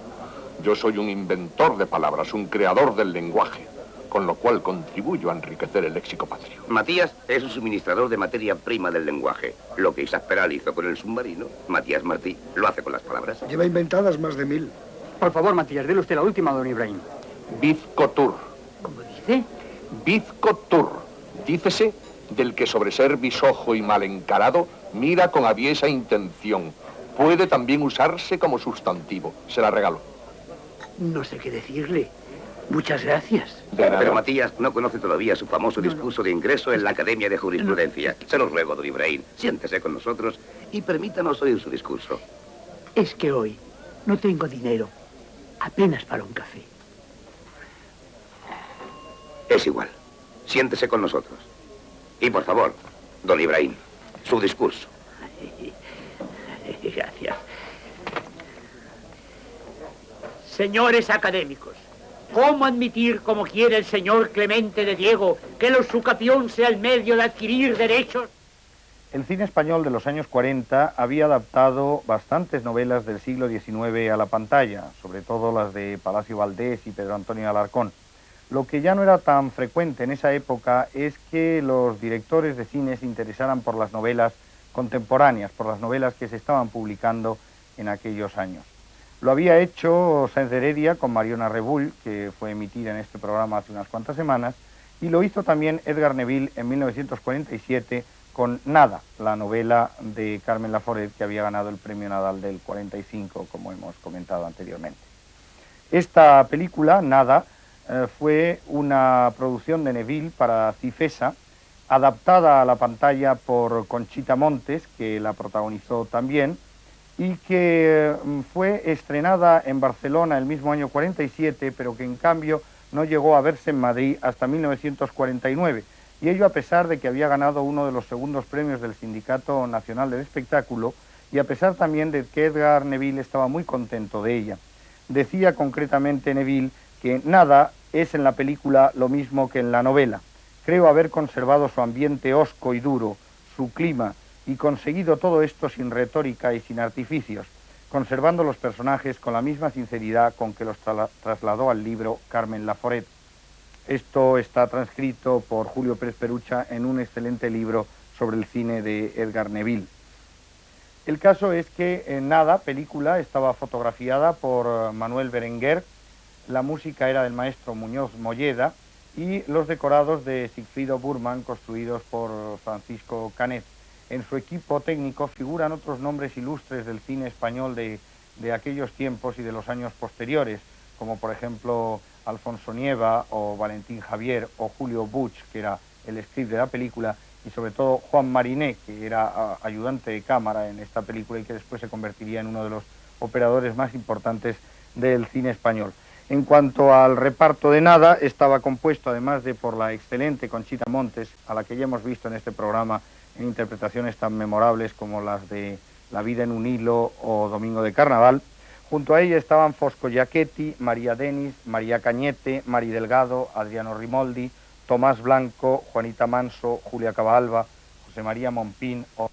Yo soy un inventor de palabras, un creador del lenguaje, con lo cual contribuyo a enriquecer el léxico patrio. Matías es un suministrador de materia prima del lenguaje. Lo que Isaac Peral hizo con el submarino, Matías Martí lo hace con las palabras. Lleva inventadas más de 1000. Por favor, Matías, dele usted la última a don Ibrahim. Bizcotur. ¿Cómo dice? Bizcotur. Dícese del que sobre ser bisojo y mal encarado mira con aviesa intención. Puede también usarse como sustantivo. Se la regalo. No sé qué decirle. Muchas gracias. Pero Matías no conoce todavía su famoso discurso de ingreso en la Academia de Jurisprudencia. Se lo ruego, don Ibrahim, siéntese con nosotros y permítanos oír su discurso. Es que hoy no tengo dinero, apenas para un café. Es igual, siéntese con nosotros. Y por favor, don Ibrahim, su discurso. Gracias. Señores académicos, ¿cómo admitir, como quiere el señor Clemente de Diego, que la usucapión sea el medio de adquirir derechos? El cine español de los años 40 había adaptado bastantes novelas del siglo XIX a la pantalla, sobre todo las de Palacio Valdés y Pedro Antonio Alarcón. Lo que ya no era tan frecuente en esa época es que los directores de cine se interesaran por las novelas contemporáneas, por las novelas que se estaban publicando en aquellos años. Lo había hecho Sáenz de Heredia con Mariona Rebull, que fue emitida en este programa hace unas cuantas semanas, y lo hizo también Edgar Neville en 1947 con Nada, la novela de Carmen Laforet, que había ganado el premio Nadal del 45, como hemos comentado anteriormente. Esta película, Nada, fue una producción de Neville para Cifesa, adaptada a la pantalla por Conchita Montes, que la protagonizó también, y que fue estrenada en Barcelona el mismo año 47, pero que en cambio no llegó a verse en Madrid hasta 1949, y ello a pesar de que había ganado uno de los segundos premios del Sindicato Nacional del Espectáculo, y a pesar también de que Edgar Neville estaba muy contento de ella. Decía concretamente Neville que nada es en la película lo mismo que en la novela. Creo haber conservado su ambiente hosco y duro, su clima, y conseguido todo esto sin retórica y sin artificios, conservando los personajes con la misma sinceridad con que los trasladó al libro Carmen Laforet. Esto está transcrito por Julio Pérez Perucha en un excelente libro sobre el cine de Edgar Neville. El caso es que en Nada, película, estaba fotografiada por Manuel Berenguer, la música era del maestro Muñoz Molleda y los decorados de Sigfrido Burman, construidos por Francisco Canet. En su equipo técnico figuran otros nombres ilustres del cine español de de aquellos tiempos y de los años posteriores, como por ejemplo Alfonso Nieva o Valentín Javier o Julio Buch, que era el script de la película, y sobre todo Juan Mariné, que era ayudante de cámara en esta película y que después se convertiría en uno de los operadores más importantes del cine español. En cuanto al reparto de Nada, estaba compuesto, además de por la excelente Conchita Montes, a la que ya hemos visto en este programa en interpretaciones tan memorables como las de La vida en un hilo o Domingo de Carnaval. Junto a ella estaban Fosco Giachetti, María Denis, María Cañete, Mari Delgado, Adriano Rimoldi, Tomás Blanco, Juanita Manso, Julia Cabalba, José María Monpín o